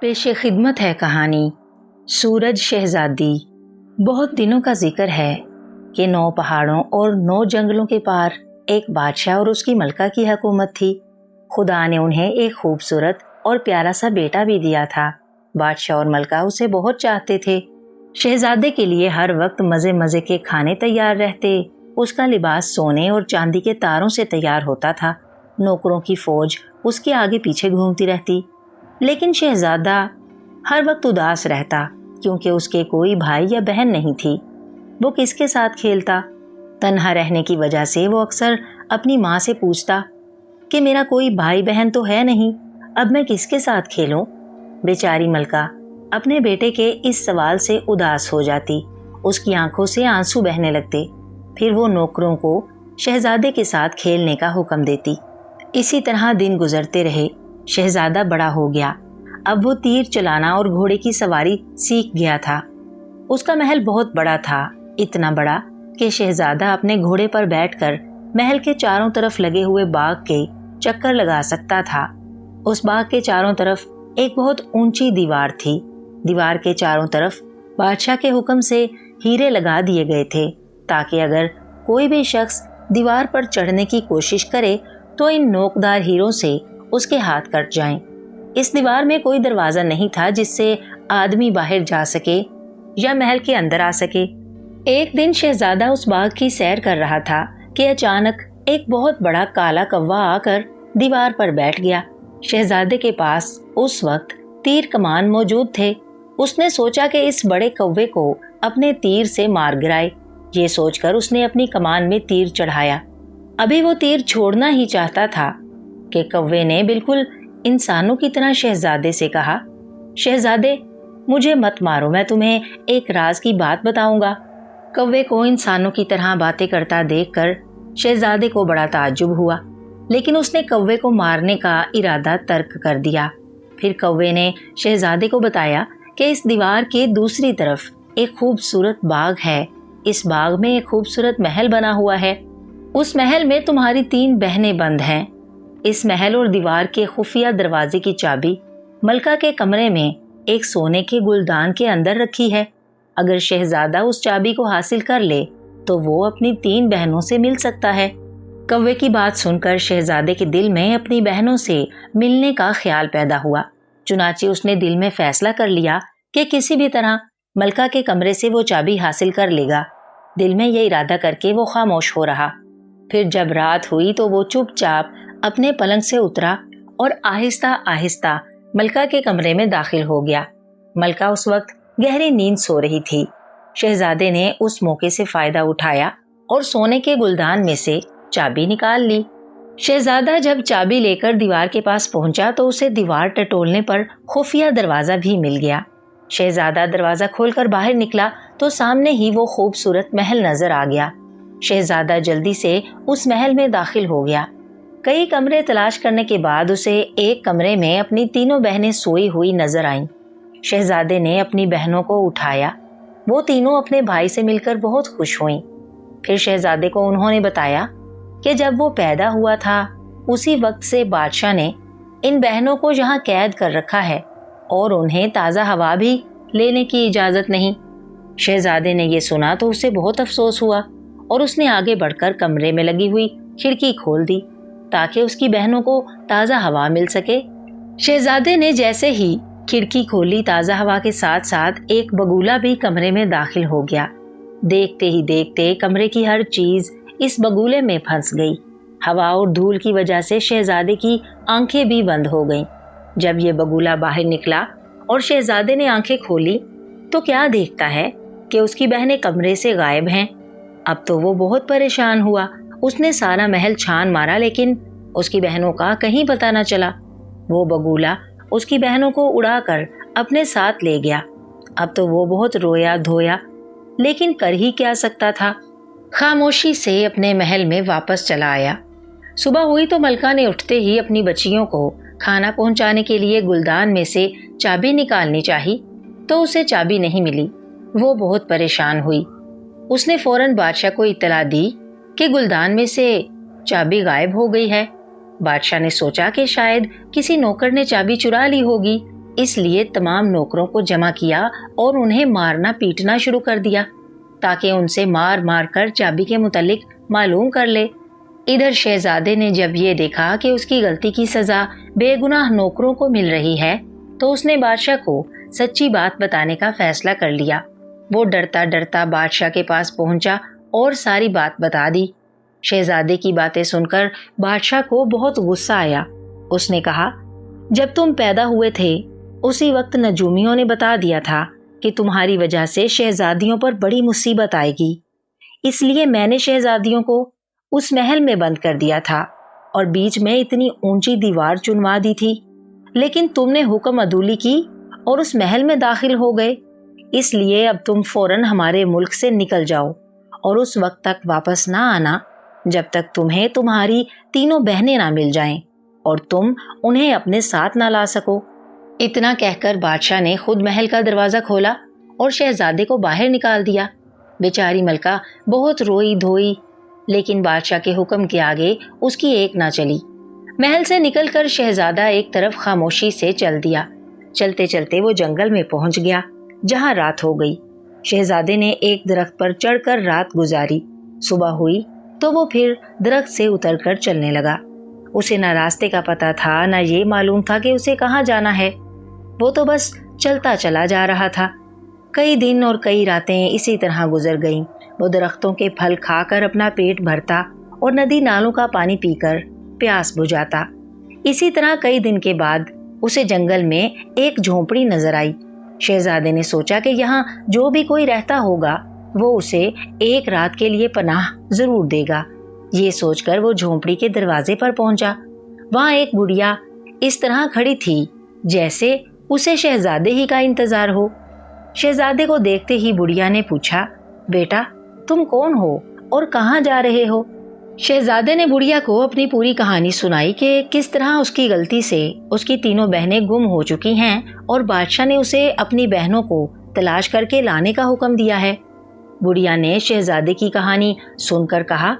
पेश खिदमत है कहानी सूरज शहजादी। बहुत दिनों का जिक्र है कि 9 पहाड़ों और 9 जंगलों के पार एक बादशाह और उसकी मलका की हुकूमत थी। खुदा ने उन्हें एक खूबसूरत और प्यारा सा बेटा भी दिया था। बादशाह और मलका उसे बहुत चाहते थे। शहजादे के लिए हर वक्त मज़े मज़े के खाने तैयार रहते। उसका लिबास सोने और चांदी के तारों से तैयार होता था। नौकरों की फौज उसके आगे पीछे घूमती रहती। लेकिन शहजादा हर वक्त उदास रहता क्योंकि उसके कोई भाई या बहन नहीं थी। वो किसके साथ खेलता? तन्हा रहने की वजह से वो अक्सर अपनी माँ से पूछता कि मेरा कोई भाई बहन तो है नहीं, अब मैं किसके साथ खेलूं? बेचारी मलका अपने बेटे के इस सवाल से उदास हो जाती। उसकी आंखों से आंसू बहने लगते। फिर वो नौकरों को शहजादे के साथ खेलने का हुक्म देती। इसी तरह दिन गुजरते रहे। शहजादा बड़ा हो गया। अब वो तीर चलाना और घोड़े की सवारी सीख गया था। उसका महल बहुत बड़ा था, इतना बड़ा कि शहजादा अपने घोड़े पर बैठकर महल के चारों तरफ लगे हुए बाग के चक्कर लगा सकता था। उस बाग के चारों तरफ एक बहुत ऊंची दीवार थी। दीवार के चारों तरफ बादशाह के हुक्म से हीरे लगा दिए गए थे ताकि अगर कोई भी शख्स दीवार पर चढ़ने की कोशिश करे तो इन नोकदार हीरों से उसके हाथ कट जाएं। इस दीवार में कोई दरवाजा नहीं था जिससे आदमी बाहर जा सके या महल के अंदर आ सके। एक दिन शहजादा उस बाग की सैर कर रहा था कि अचानक एक बहुत बड़ा काला कौवा आकर दीवार पर बैठ गया। शहजादे के पास उस वक्त तीर कमान मौजूद थे। उसने सोचा कि इस बड़े कौवे को अपने तीर से मार गिराए। ये सोचकर उसने अपनी कमान में तीर चढ़ाया। अभी वो तीर छोड़ना ही चाहता था कि कौवे ने बिल्कुल इंसानों की तरह शहजादे से कहा, शहजादे मुझे मत मारो, मैं तुम्हें एक राज की बात बताऊंगा। कौवे को इंसानों की तरह बातें करता देखकर शहजादे को बड़ा ताज्जुब हुआ, लेकिन उसने कौवे को मारने का इरादा तर्क कर दिया। फिर कौवे ने शहजादे को बताया कि इस दीवार के दूसरी तरफ एक खूबसूरत बाग है। इस बाग में एक खूबसूरत महल बना हुआ है। उस महल में तुम्हारी 3 बहनें बंद हैं। इस महल और दीवार के खुफिया दरवाजे की चाबी मलका के कमरे में एक सोने के गुलदान के अंदर रखी है। अगर शहजादा उस चाबी को हासिल कर ले तो वो अपनी 3 बहनों से मिल सकता है। कौवे की बात सुनकर शहजादे के दिल में अपनी बहनों से मिलने का ख्याल पैदा हुआ। चुनाचे उसने दिल में फैसला कर लिया कि किसी भी तरह मलका के कमरे से वो चाबी हासिल कर लेगा। दिल में यह इरादा करके वो खामोश हो रहा। फिर जब रात हुई तो वो चुपचाप अपने पलंग से उतरा और आहिस्ता आहिस्ता मलका के कमरे में दाखिल हो गया। मलका उस वक्त गहरी नींद सो रही थी। शहजादे ने उस मौके से फायदा उठाया और सोने के गुलदान में से चाबी निकाल ली। शहजादा जब चाबी लेकर दीवार के पास पहुंचा तो उसे दीवार टटोलने पर खुफिया दरवाजा भी मिल गया। शहजादा दरवाजा खोलकर बाहर निकला तो सामने ही वो खूबसूरत महल नजर आ गया। शहजादा जल्दी से उस महल में दाखिल हो गया। कई कमरे तलाश करने के बाद उसे एक कमरे में अपनी 3 बहनें सोई हुई नजर आईं। शहजादे ने अपनी बहनों को उठाया। वो तीनों अपने भाई से मिलकर बहुत खुश हुईं। फिर शहजादे को उन्होंने बताया कि जब वो पैदा हुआ था उसी वक्त से बादशाह ने इन बहनों को यहाँ कैद कर रखा है और उन्हें ताज़ा हवा भी लेने की इजाज़त नहीं। शहजादे ने ये सुना तो उसे बहुत अफसोस हुआ और उसने आगे बढ़कर कमरे में लगी हुई खिड़की खोल दी ताकि उसकी बहनों को ताज़ा हवा मिल सके। शहजादे ने जैसे ही खिड़की खोली ताज़ा हवा के साथ साथ एक बगुला भी कमरे में दाखिल हो गया। देखते ही देखते कमरे की हर चीज़ इस बगुले में फंस गई। हवा और धूल की वजह से शहजादे की आंखें भी बंद हो गईं। जब ये बगुला बाहर निकला और शहजादे ने आंखें खोली तो क्या देखता है कि उसकी बहनें कमरे से गायब हैं। अब तो वो बहुत परेशान हुआ। उसने सारा महल छान मारा लेकिन उसकी बहनों का कहीं पता न चला। वो बगुला उसकी बहनों को उड़ाकर अपने साथ ले गया। अब तो वो बहुत रोया धोया लेकिन कर ही क्या सकता था। खामोशी से अपने महल में वापस चला आया। सुबह हुई तो मलका ने उठते ही अपनी बच्चियों को खाना पहुंचाने के लिए गुलदान में से चाबी निकालनी चाही तो उसे चाबी नहीं मिली। वो बहुत परेशान हुई। उसने फौरन बादशाह को इत्तला दी कि गुलदान में से चाबी गायब हो गई है। बादशाह ने सोचा कि शायद किसी नौकर ने चाबी चुरा ली होगी। اس لیے تمام نوکروں کو جمع کیا اور انہیں مارنا پیٹنا شروع کر دیا تاکہ ان سے مار مار کر چابی کے متعلق معلوم کر لے۔ ادھر شہزادے نے جب یہ دیکھا کہ اس کی غلطی کی سزا بے گناہ نوکروں کو مل رہی ہے تو اس نے بادشاہ کو سچی بات بتانے کا فیصلہ کر لیا۔ وہ ڈرتا ڈرتا بادشاہ کے پاس پہنچا اور ساری بات بتا دی۔ شہزادے کی باتیں سن کر بادشاہ کو بہت غصہ آیا۔ اس نے کہا، جب تم پیدا ہوئے تھے اسی وقت نجومیوں نے بتا دیا تھا کہ تمہاری وجہ سے شہزادیوں پر بڑی مصیبت آئے گی، اس لیے میں نے شہزادیوں کو اس محل میں بند کر دیا تھا اور بیچ میں اتنی اونچی دیوار چنوا دی تھی، لیکن تم نے حکم عدولی کی اور اس محل میں داخل ہو گئے، اس لیے اب تم فوراً ہمارے ملک سے نکل جاؤ اور اس وقت تک واپس نہ آنا جب تک تمہیں تمہاری تینوں بہنیں نہ مل جائیں اور تم انہیں اپنے ساتھ نہ لا سکو۔ اتنا کہہ کر بادشاہ نے خود محل کا دروازہ کھولا اور شہزادے کو باہر نکال دیا۔ بیچاری ملکہ بہت روئی دھوئی، لیکن بادشاہ کے حکم کے آگے اس کی ایک نہ چلی۔ محل سے نکل کر شہزادہ ایک طرف خاموشی سے چل دیا۔ چلتے چلتے وہ جنگل میں پہنچ گیا جہاں رات ہو گئی۔ شہزادے نے ایک درخت پر چڑھ کر رات گزاری۔ صبح ہوئی تو وہ پھر درخت سے اتر کر چلنے لگا۔ اسے نہ راستے کا پتہ تھا، نہ یہ معلوم تھا کہ اسے کہاں جانا ہے۔ وہ تو بس چلتا چلا جا رہا تھا۔ کئی دن اور کئی راتیں اسی طرح گزر گئیں۔ وہ درختوں کے پھل کھا کر اپنا پیٹ بھرتا اور ندی نالوں کا پانی پی کر پیاس بجھاتا۔ اسی طرح کئی دن کے بعد اسے جنگل میں ایک جھونپڑی نظر آئی۔ شہزادے نے سوچا کہ یہاں جو بھی کوئی رہتا ہوگا وہ اسے ایک رات کے لیے پناہ ضرور دے گا۔ یہ سوچ کر وہ جھونپڑی کے دروازے پر پہنچا۔ وہاں ایک بڑھیا اس طرح کھڑی تھی جیسے اسے شہزادے ہی کا انتظار ہو۔ شہزادے کو دیکھتے ہی بڑھیا نے پوچھا، بیٹا تم کون ہو اور کہاں جا رہے ہو؟ شہزادے نے بڑھیا کو اپنی پوری کہانی سنائی کہ کس طرح اس کی غلطی سے اس کی تینوں بہنیں گم ہو چکی ہیں اور بادشاہ نے اسے اپنی بہنوں کو تلاش کر کے لانے کا حکم دیا ہے۔ بڑھیا نے شہزادے کی کہانی سن کر کہا،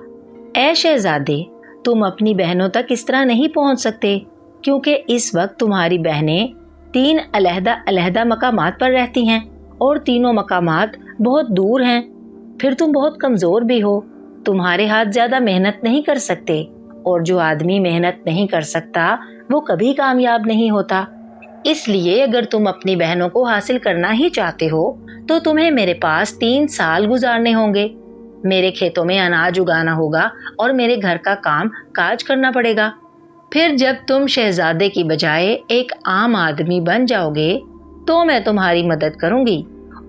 اے شہزادے، تم اپنی بہنوں تک اس طرح نہیں پہنچ سکتے کیونکہ اس وقت تمہاری بہنیں 3 علیحدہ علیحدہ مقامات پر رہتی ہیں اور تینوں مقامات بہت دور ہیں۔ پھر تم بہت کمزور بھی ہو، تمہارے ہاتھ زیادہ محنت نہیں کر سکتے، اور جو آدمی محنت نہیں کر سکتا وہ کبھی کامیاب نہیں ہوتا۔ اس لیے اگر تم اپنی بہنوں کو حاصل کرنا ہی چاہتے ہو تو تمہیں میرے پاس 3 سال گزارنے ہوں گے۔ میرے کھیتوں میں اناج اگانا ہوگا اور میرے گھر کا کام کاج کرنا پڑے گا۔ پھر جب تم شہزادے کی بجائے ایک عام آدمی بن جاؤ گے تو میں تمہاری مدد کروں گی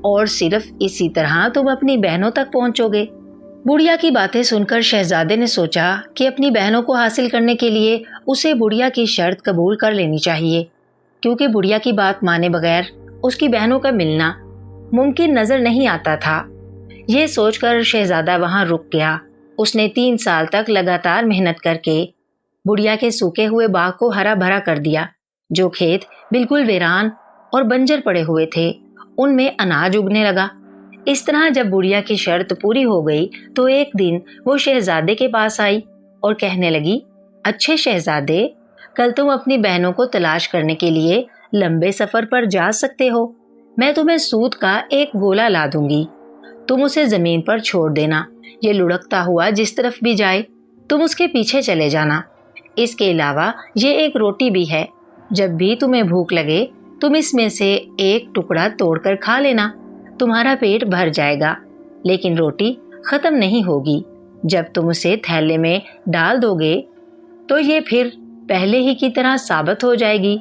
اور صرف اسی طرح تم اپنی بہنوں تک پہنچو گے۔ بڑھیا کی باتیں سن کر شہزادے نے سوچا کہ اپنی بہنوں کو حاصل کرنے کے لیے اسے بڑھیا کی شرط قبول کر لینی چاہیے، کیونکہ بڑھیا کی بات مانے بغیر اس کی بہنوں کا ملنا ممکن نظر نہیں آتا تھا۔ یہ سوچ کر شہزادہ وہاں رک گیا۔ اس نے 3 سال تک لگاتار محنت کر کے بڑھیا کے سوکھے ہوئے باغ کو ہرا بھرا کر دیا۔ جو کھیت بالکل ویران اور بنجر پڑے ہوئے تھے ان میں اناج اگنے لگا۔ اس طرح جب بڑھیا کی شرط پوری ہو گئی تو ایک دن وہ شہزادے کے پاس آئی اور کہنے لگی، اچھے شہزادے، کل تم اپنی بہنوں کو تلاش کرنے کے لیے لمبے سفر پر جا سکتے ہو۔ میں تمہیں سوت کا ایک گولا لا دوں گی، تم اسے زمین پر چھوڑ دینا۔ یہ لڑکتا ہوا جس طرف بھی جائے تم اس کے پیچھے چلے جانا۔ اس کے علاوہ یہ ایک روٹی بھی ہے، جب بھی تمہیں بھوک لگے تم اس میں سے ایک ٹکڑا توڑ کر کھا لینا، تمہارا پیٹ بھر جائے گا، لیکن روٹی ختم نہیں ہوگی۔ جب تم اسے تھیلے میں ڈال دو گے تو یہ پھر پہلے ہی کی طرح ثابت ہو جائے گی۔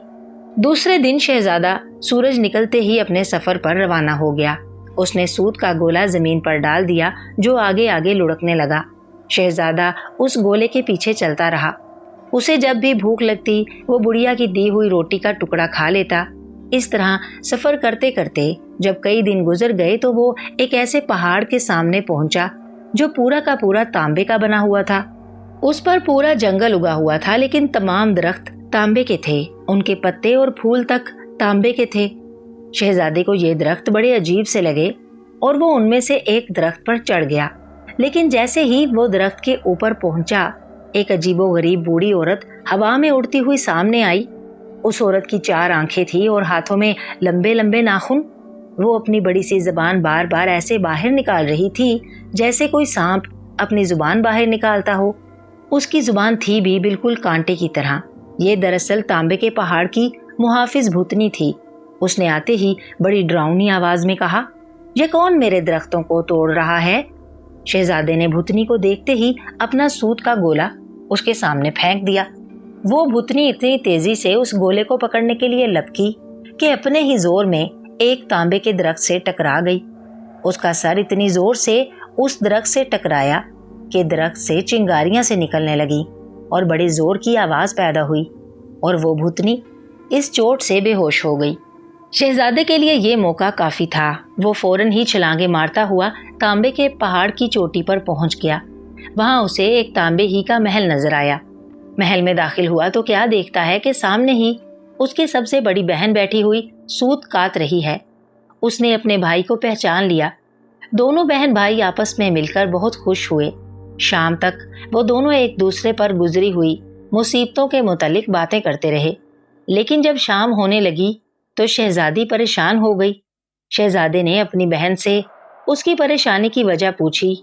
دوسرے دن شہزادہ سورج نکلتے ہی اپنے سفر پر روانہ ہو گیا۔ اس نے سوت کا گولا زمین پر ڈال دیا جو آگے آگے لڑکنے لگا۔ شہزادہ اس گولے کے پیچھے چلتا رہا۔ اسے جب بھی بھوک لگتی وہ بڑھیا کی دی ہوئی روٹی کا ٹکڑا کھا لیتا۔ اس طرح سفر کرتے کرتے جب کئی دن گزر گئے تو وہ ایک ایسے پہاڑ کے سامنے پہنچا جو پورا کا پورا تانبے کا بنا ہوا تھا۔ اس پر پورا جنگل اگا ہوا تھا، لیکن تمام درخت تانبے کے تھے، ان کے پتے اور پھول تک تانبے کے تھے۔ شہزادے کو یہ درخت بڑے عجیب سے لگے اور وہ ان میں سے ایک درخت پر چڑھ گیا، لیکن جیسے ہی وہ درخت کے اوپر پہنچا ایک عجیب و غریب بوڑھی عورت ہوا میں اڑتی ہوئی سامنے آئی۔ उस औरत की 4 आंखें थी और हाथों में लंबे लंबे नाखून। वो अपनी बड़ी सी जुबान बार बार ऐसे बाहर निकाल रही थी जैसे कोई सांप अपनी जुबान बाहर निकालता हो। उसकी जुबान थी भी बिल्कुल कांटे की तरह। ये दरअसल तांबे के पहाड़ की मुहाफिज भूतनी थी। उसने आते ही बड़ी डरावनी आवाज में कहा, ये कौन मेरे दरख्तों को तोड़ रहा है? शहजादे ने भूतनी को देखते ही अपना सूत का गोला उसके सामने फेंक दिया। वो भूतनी इतनी तेजी से उस गोले को पकड़ने के लिए लपकी कि अपने ही जोर में एक तांबे के दरख्त से टकरा गई। उसका सर इतनी जोर से उस दरख्त से टकराया कि दरख्त से चिंगारियां से निकलने लगी और बड़ी जोर की आवाज पैदा हुई और वो भूतनी इस चोट से बेहोश हो गई। शहजादे के लिए ये मौका काफी था। वो फौरन ही छलांगे मारता हुआ तांबे के पहाड़ की चोटी पर पहुंच गया। वहां उसे एक तांबे ही का महल नजर आया। महल में दाखिल हुआ तो क्या देखता है कि सामने ही उसकी सबसे बड़ी बहन बैठी हुई सूत काट रही है। उसने अपने भाई को पहचान लिया। दोनों बहन भाई आपस में मिलकर बहुत खुश हुए। शाम तक वो दोनों एक दूसरे पर गुजरी हुई मुसीबतों के मुतालिक बातें करते रहे। लेकिन जब शाम होने लगी तो शहजादी परेशान हो गई। शहजादे ने अपनी बहन से उसकी परेशानी की वजह पूछी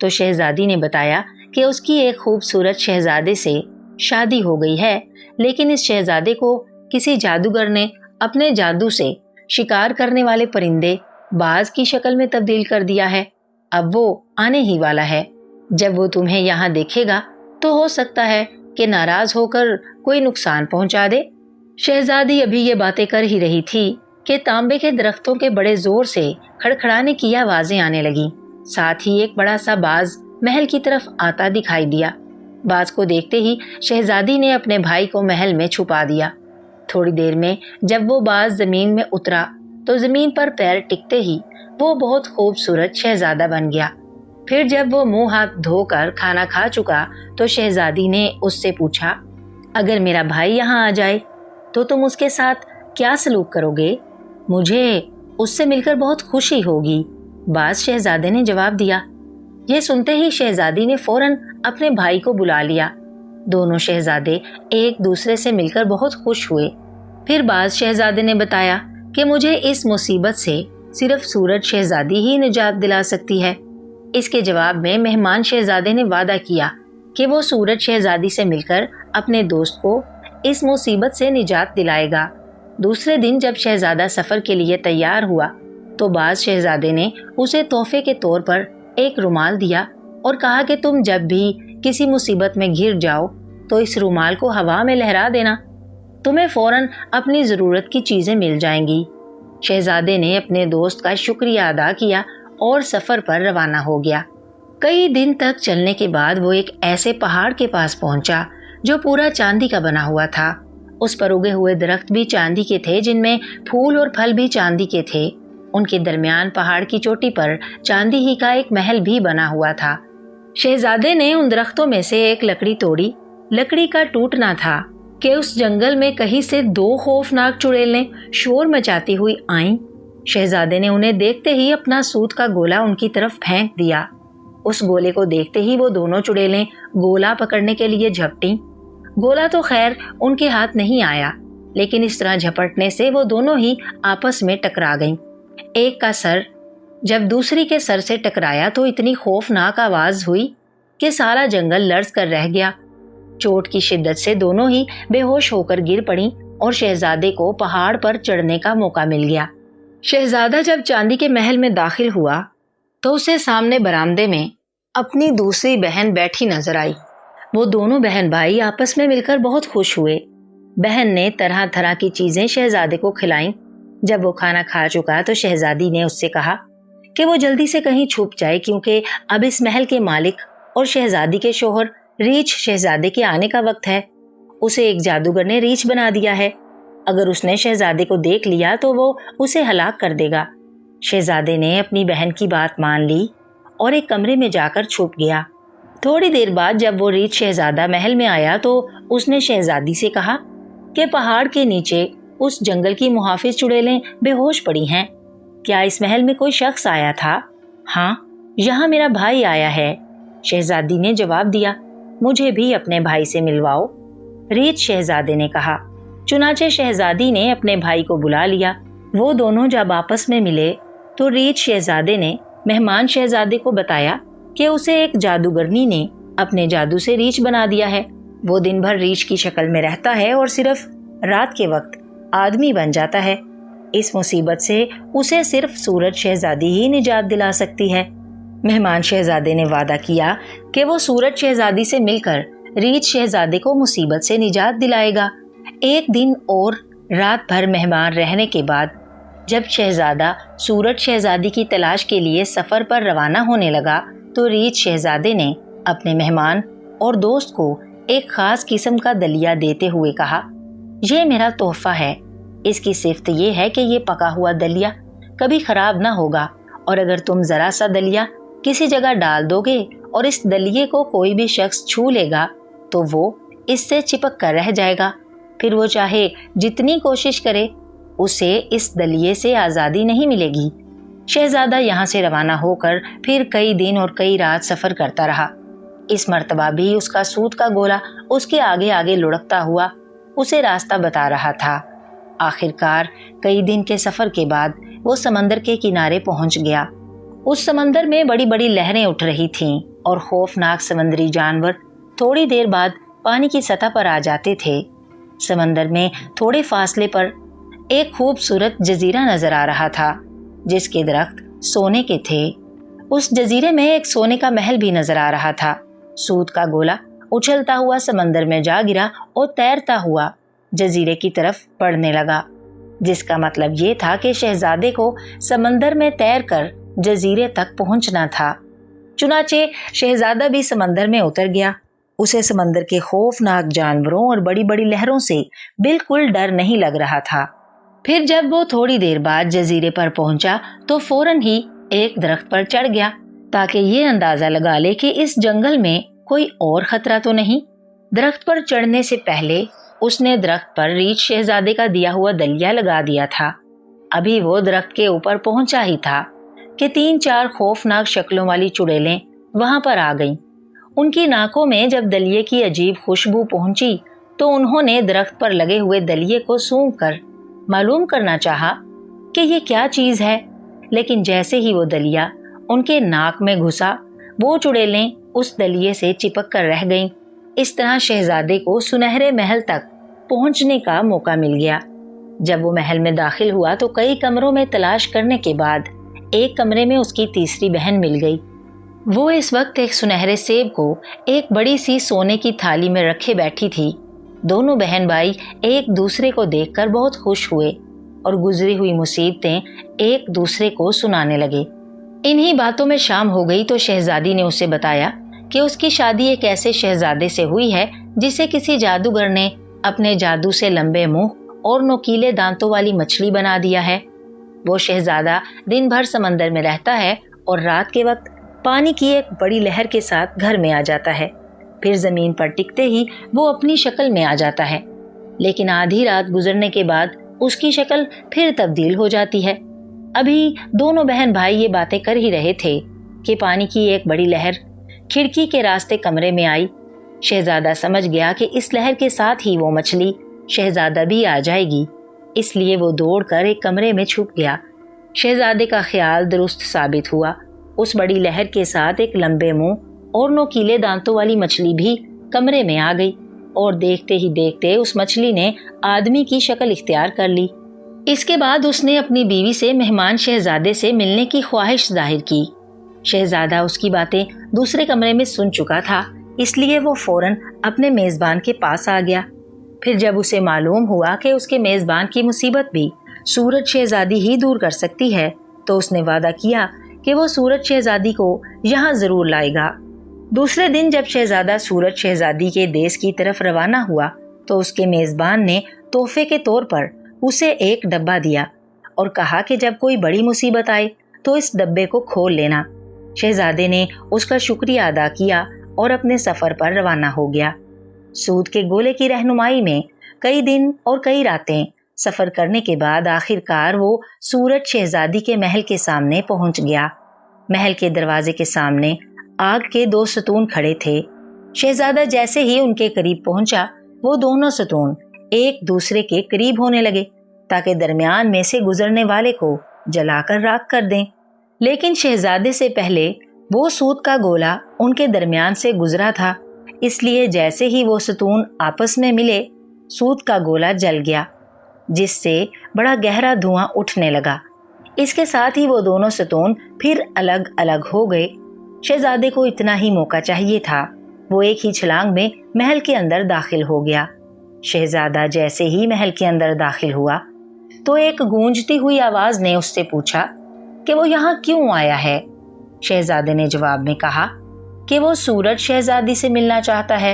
तो शहजादी ने बताया कि उसकी एक खूबसूरत शहजादे से शादी हो गई है, लेकिन इस शहजादे को किसी जादूगर ने अपने जादू से शिकार करने वाले परिंदे बाज की शक्ल में तब्दील कर दिया है। अब वो आने ही वाला है। जब वो तुम्हें यहाँ देखेगा तो हो सकता है कि नाराज होकर कोई नुकसान पहुंचा दे। शहजादी अभी ये बातें कर ही रही थी कि तांबे के दरख्तों के बड़े जोर से खड़खड़ाने की आवाजें आने लगी। साथ ही एक बड़ा सा बाज महल की तरफ आता दिखाई दिया। बाज को देखते ही शहजादी ने अपने भाई को महल में छुपा दिया। थोड़ी देर में जब वो बाज जमीन में उतरा तो जमीन पर पैर टिकते ही वो बहुत खूबसूरत शहजादा बन गया। फिर जब वो मुंह हाथ धोकर खाना खा चुका तो शहजादी ने उससे पूछा, अगर मेरा भाई यहाँ आ जाए तो तुम उसके साथ क्या सलूक करोगे? मुझे उससे मिलकर बहुत खुशी होगी। बाज शहजादे ने जवाब दिया। ये सुनते ही शहजादी ने फौरन अपने भाई को बुला लिया। दोनों शहजादे एक दूसरे से मिलकर बहुत खुश हुए। फिर बाज शहजादे ने बताया कि मुझे इस मुसीबत से सिर्फ सूरज शहजादी ही निजात दिला सकती है। इसके जवाब में मेहमान शहजादे ने वादा किया कि वो सूरज शहजादी से मिलकर अपने दोस्त को इस मुसीबत से निजात दिलाएगा। दूसरे दिन जब शहजादा सफर के लिए तैयार हुआ तो बाज शहजादे ने उसे तोहफे के तौर पर एक रुमाल दिया और कहा कि तुम जब भी किसी मुसीबत में घिर जाओ तो इस रुमाल को हवा में लहरा देना, तुम्हें फौरन अपनी ज़रूरत की चीज़ें मिल जाएंगी। शहजादे ने अपने दोस्त का शुक्रिया अदा किया और सफ़र पर रवाना हो गया। कई दिन तक चलने के बाद वो एक ऐसे पहाड़ के पास पहुंचा जो पूरा चांदी का बना हुआ था। उस पर उगे हुए दरख्त भी चांदी के थे, जिनमें फूल और फल भी चांदी के थे। उनके दरमियान पहाड़ की चोटी पर चांदी ही का एक महल भी बना हुआ था। शहजादे ने उन दरख्तों में से एक लकड़ी तोड़ी। लकड़ी का टूटना था कि उस जंगल में कहीं से 2 खौफनाक चुड़ैलें शोर मचाती हुई आईं। शहजादे ने उन्हें देखते ही अपना सूत का गोला उनकी तरफ फेंक दिया। उस गोले को देखते ही वो दोनों चुड़ैलें गोला पकड़ने के लिए झपटी। गोला तो खैर उनके हाथ नहीं आया, लेकिन इस तरह झपटने से वो दोनों ही आपस में टकरा गईं। एक का सर जब दूसरी के सर से टकराया तो इतनी खौफनाक आवाज हुई कि सारा जंगल लर्ज कर रह गया। चोट की शिद्दत से दोनों ही बेहोश होकर गिर पड़ी और शहजादे को पहाड़ पर चढ़ने का मौका मिल गया। शहजादा जब चांदी के महल में दाखिल हुआ तो उसे सामने बरामदे में अपनी दूसरी बहन बैठी नजर आई। वो दोनों बहन भाई आपस में मिलकर बहुत खुश हुए। बहन ने तरह तरह की चीजें शहजादे को खिलाईं। जब वो खाना खा चुका तो शहजादी ने उससे कहा कि वो जल्दी से कहीं छुप जाए, क्योंकि अब इस महल के मालिक और शहजादी के शोहर रीछ शहजादे के आने का वक्त है। उसे एक जादूगर ने रीछ बना दिया है। अगर उसने शहजादे को देख लिया तो वो उसे हलाक कर देगा। शहजादे ने अपनी बहन की बात मान ली और एक कमरे में जाकर छुप गया। थोड़ी देर बाद जब वो रीछ शहजादा महल में आया तो उसने शहजादी से कहा कि पहाड़ के नीचे उस जंगल की मुहाफिज चुड़ैलें बेहोश पड़ी हैं। क्या इस महल में कोई शख्स आया था? हाँ, यहाँ मेरा भाई आया है। शहजादी ने जवाब दिया। मुझे भी अपने भाई से मिलवाओ। रीछ शहजादे ने कहा। चुनाचे शहजादी ने अपने भाई को बुला लिया। वो दोनों जब आपस में मिले तो रीछ शहजादे ने मेहमान शहजादे को बताया कि उसे एक जादूगरनी ने अपने जादू से रीछ बना दिया है। वो दिन भर रीछ की शक्ल में रहता है और सिर्फ रात के वक्त आदमी बन जाता है। इस मुसीबत से उसे सिर्फ सूरज शहजादी ही निजात दिला सकती है। मेहमान शहजादे ने वादा किया कि वो सूरज शहजादी से मिलकर रीछ शहजादे को मुसीबत से निजात दिलाएगा। एक दिन और रात भर मेहमान रहने के बाद जब शहजादा सूरज शहजादी की तलाश के लिए सफ़र पर रवाना होने लगा तो रीछ शहजादे ने अपने मेहमान और दोस्त को एक ख़ास किस्म का दलिया देते हुए कहा, यह मेरा तोहफ़ा है। इसकी सिफ्त ये है कि ये पका हुआ दलिया कभी ख़राब ना होगा और अगर तुम ज़रा सा दलिया किसी जगह डाल दोगे और इस दलिये को कोई भी शख्स छू लेगा तो वो इससे चिपक कर रह जाएगा। फिर वो चाहे जितनी कोशिश करे उसे इस दलिये से आज़ादी नहीं मिलेगी। शहजादा यहाँ से रवाना होकर फिर कई दिन और कई रात सफ़र करता रहा। इस मर्तबा भी उसका सूत का गोला उसके आगे आगे लुढ़कता हुआ उसे रास्ता बता रहा था। आखिरकार कई दिन के सफ़र के बाद वो समंदर के किनारे पहुँच गया। उस समंदर में बड़ी बड़ी लहरें उठ रही थीं और खौफनाक समंदरी जानवर थोड़ी देर बाद पानी की सतह पर आ जाते थे। समंदर में थोड़े फासले पर एक खूबसूरत जजीरा नजर आ रहा था जिसके दरख्त सोने के थे। उस जजीरे में एक सोने का महल भी नजर आ रहा था। सूत का गोला उछलता हुआ समंदर में जा गिरा और तैरता हुआ जजीरे की तरफ बढ़ने लगा, जिसका मतलब ये था कि शहजादे को समंदर में तैरकर जजीरे तक पहुंचना था। चुनाचे शहजादा भी समंदर में उतर गया। उसे समंदर के खौफनाक जानवरों और बड़ी बड़ी लहरों से बिल्कुल डर नहीं लग रहा था। फिर जब वो थोड़ी देर बाद जजीरे पर पहुंचा तो फौरन ही एक दरख्त पर चढ़ गया ताकि ये अंदाजा लगा ले कि इस जंगल में कोई और खतरा तो नहीं। दरख्त पर चढ़ने से पहले उसने दरख्त पर रीछ शहजादे का दिया हुआ दलिया लगा दिया था। अभी वो दरख्त के ऊपर पहुंचा ही था कि 3-4 खौफनाक शक्लों वाली चुड़ैलें वहां पर आ गईं। उनकी नाकों में जब दलिये की अजीब खुशबू पहुंची तो उन्होंने दरख्त पर लगे हुए दलिये को सूंघ कर मालूम करना चाहा कि ये क्या चीज़ है, लेकिन जैसे ही वो दलिया उनके नाक में घुसा वो चुड़ैलें उस दलिये से चिपक कर रह गईं। इस तरह शहजादे को सुनहरे महल तक पहुंचने का मौका मिल गया। जब वो महल में दाखिल हुआ तो कई कमरों में तलाश करने के बाद एक कमरे में उसकी तीसरी बहन मिल गई। वो इस वक्त एक सुनहरे सेब को एक बड़ी सी सोने की थाली में रखे बैठी थी। दोनों बहन भाई एक दूसरे को देखकर बहुत खुश हुए और गुजरी हुई मुसीबतें एक दूसरे को सुनाने लगे। इन्हीं बातों में शाम हो गई तो शहजादी ने उसे बताया कि उसकी शादी एक ऐसे शहजादे से हुई है जिसे किसी जादूगर ने अपने जादू से लंबे मुंह और नोकीले दांतों वाली मछली बना दिया है। वो शहजादा दिन भर समंदर में रहता है और रात के वक्त पानी की एक बड़ी लहर के साथ घर में आ जाता है। फिर जमीन पर टिकते ही वो अपनी शक्ल में आ जाता है, लेकिन आधी रात गुजरने के बाद उसकी शक्ल फिर तब्दील हो जाती है। अभी दोनों बहन भाई ये बातें कर ही रहे थे कि पानी की एक बड़ी लहर खिड़की के रास्ते कमरे में आई। शहजादा समझ गया कि इस लहर के साथ ही वो मछली शहजादा भी आ जाएगी, इसलिए वो दौड़कर एक कमरे में छुप गया। शहजादे का ख्याल दुरुस्त साबित हुआ। उस बड़ी लहर के साथ एक लंबे मुंह और नोकीले दांतों वाली मछली भी कमरे में आ गई और देखते ही देखते उस मछली ने आदमी की शक्ल इख्तियार कर ली। इसके बाद उसने अपनी बीवी से मेहमान शहजादे से मिलने की ख्वाहिश जाहिर की। शहजादा उसकी बातें दूसरे कमरे में सुन चुका था, इसलिए वो फौरन अपने मेज़बान के पास आ गया। फिर जब उसे मालूम हुआ कि उसके मेज़बान की मुसीबत भी सूरज शहजादी ही दूर कर सकती है, तो उसने वादा किया कि वो सूरज शहजादी को यहाँ ज़रूर लाएगा। दूसरे दिन जब शहजादा सूरज शहजादी के देश की तरफ रवाना हुआ तो उसके मेज़बान ने तोहफे के तौर पर उसे एक डब्बा दिया और कहा कि जब कोई बड़ी मुसीबत आए तो इस डब्बे को खोल लेना। शहजादे ने उसका शुक्रिया अदा किया और अपने सफ़र पर रवाना हो गया। सूद के गोले की रहनुमाई में कई दिन और कई रातें सफ़र करने के बाद आखिरकार वो सूरज शहजादी के महल के सामने पहुंच गया। महल के दरवाजे के सामने आग के 2 सतून खड़े थे। शहजादा जैसे ही उनके करीब पहुंचा वो दोनों सतून एक दूसरे के करीब होने लगे ताकि दरमियान में से गुजरने वाले को जलाकर राख कर दें। लेकिन शहजादे से पहले वो सूत का गोला उनके दरमियान से गुजरा था, इसलिए जैसे ही वो सतून आपस में मिले, सूत का गोला जल गया, जिससे बड़ा गहरा धुआं उठने लगा। इसके साथ ही वो दोनों सतून फिर अलग अलग हो गए। शहजादे को इतना ही मौका चाहिए था। वो एक ही छलांग में महल के अंदर दाखिल हो गया। शहजादा जैसे ही महल के अंदर दाखिल हुआ तो एक गूंजती हुई आवाज ने उससे पूछा कि वो यहाँ क्यों आया है। शहजादे ने जवाब में कहा कि वो सूरज शहजादी से मिलना चाहता है।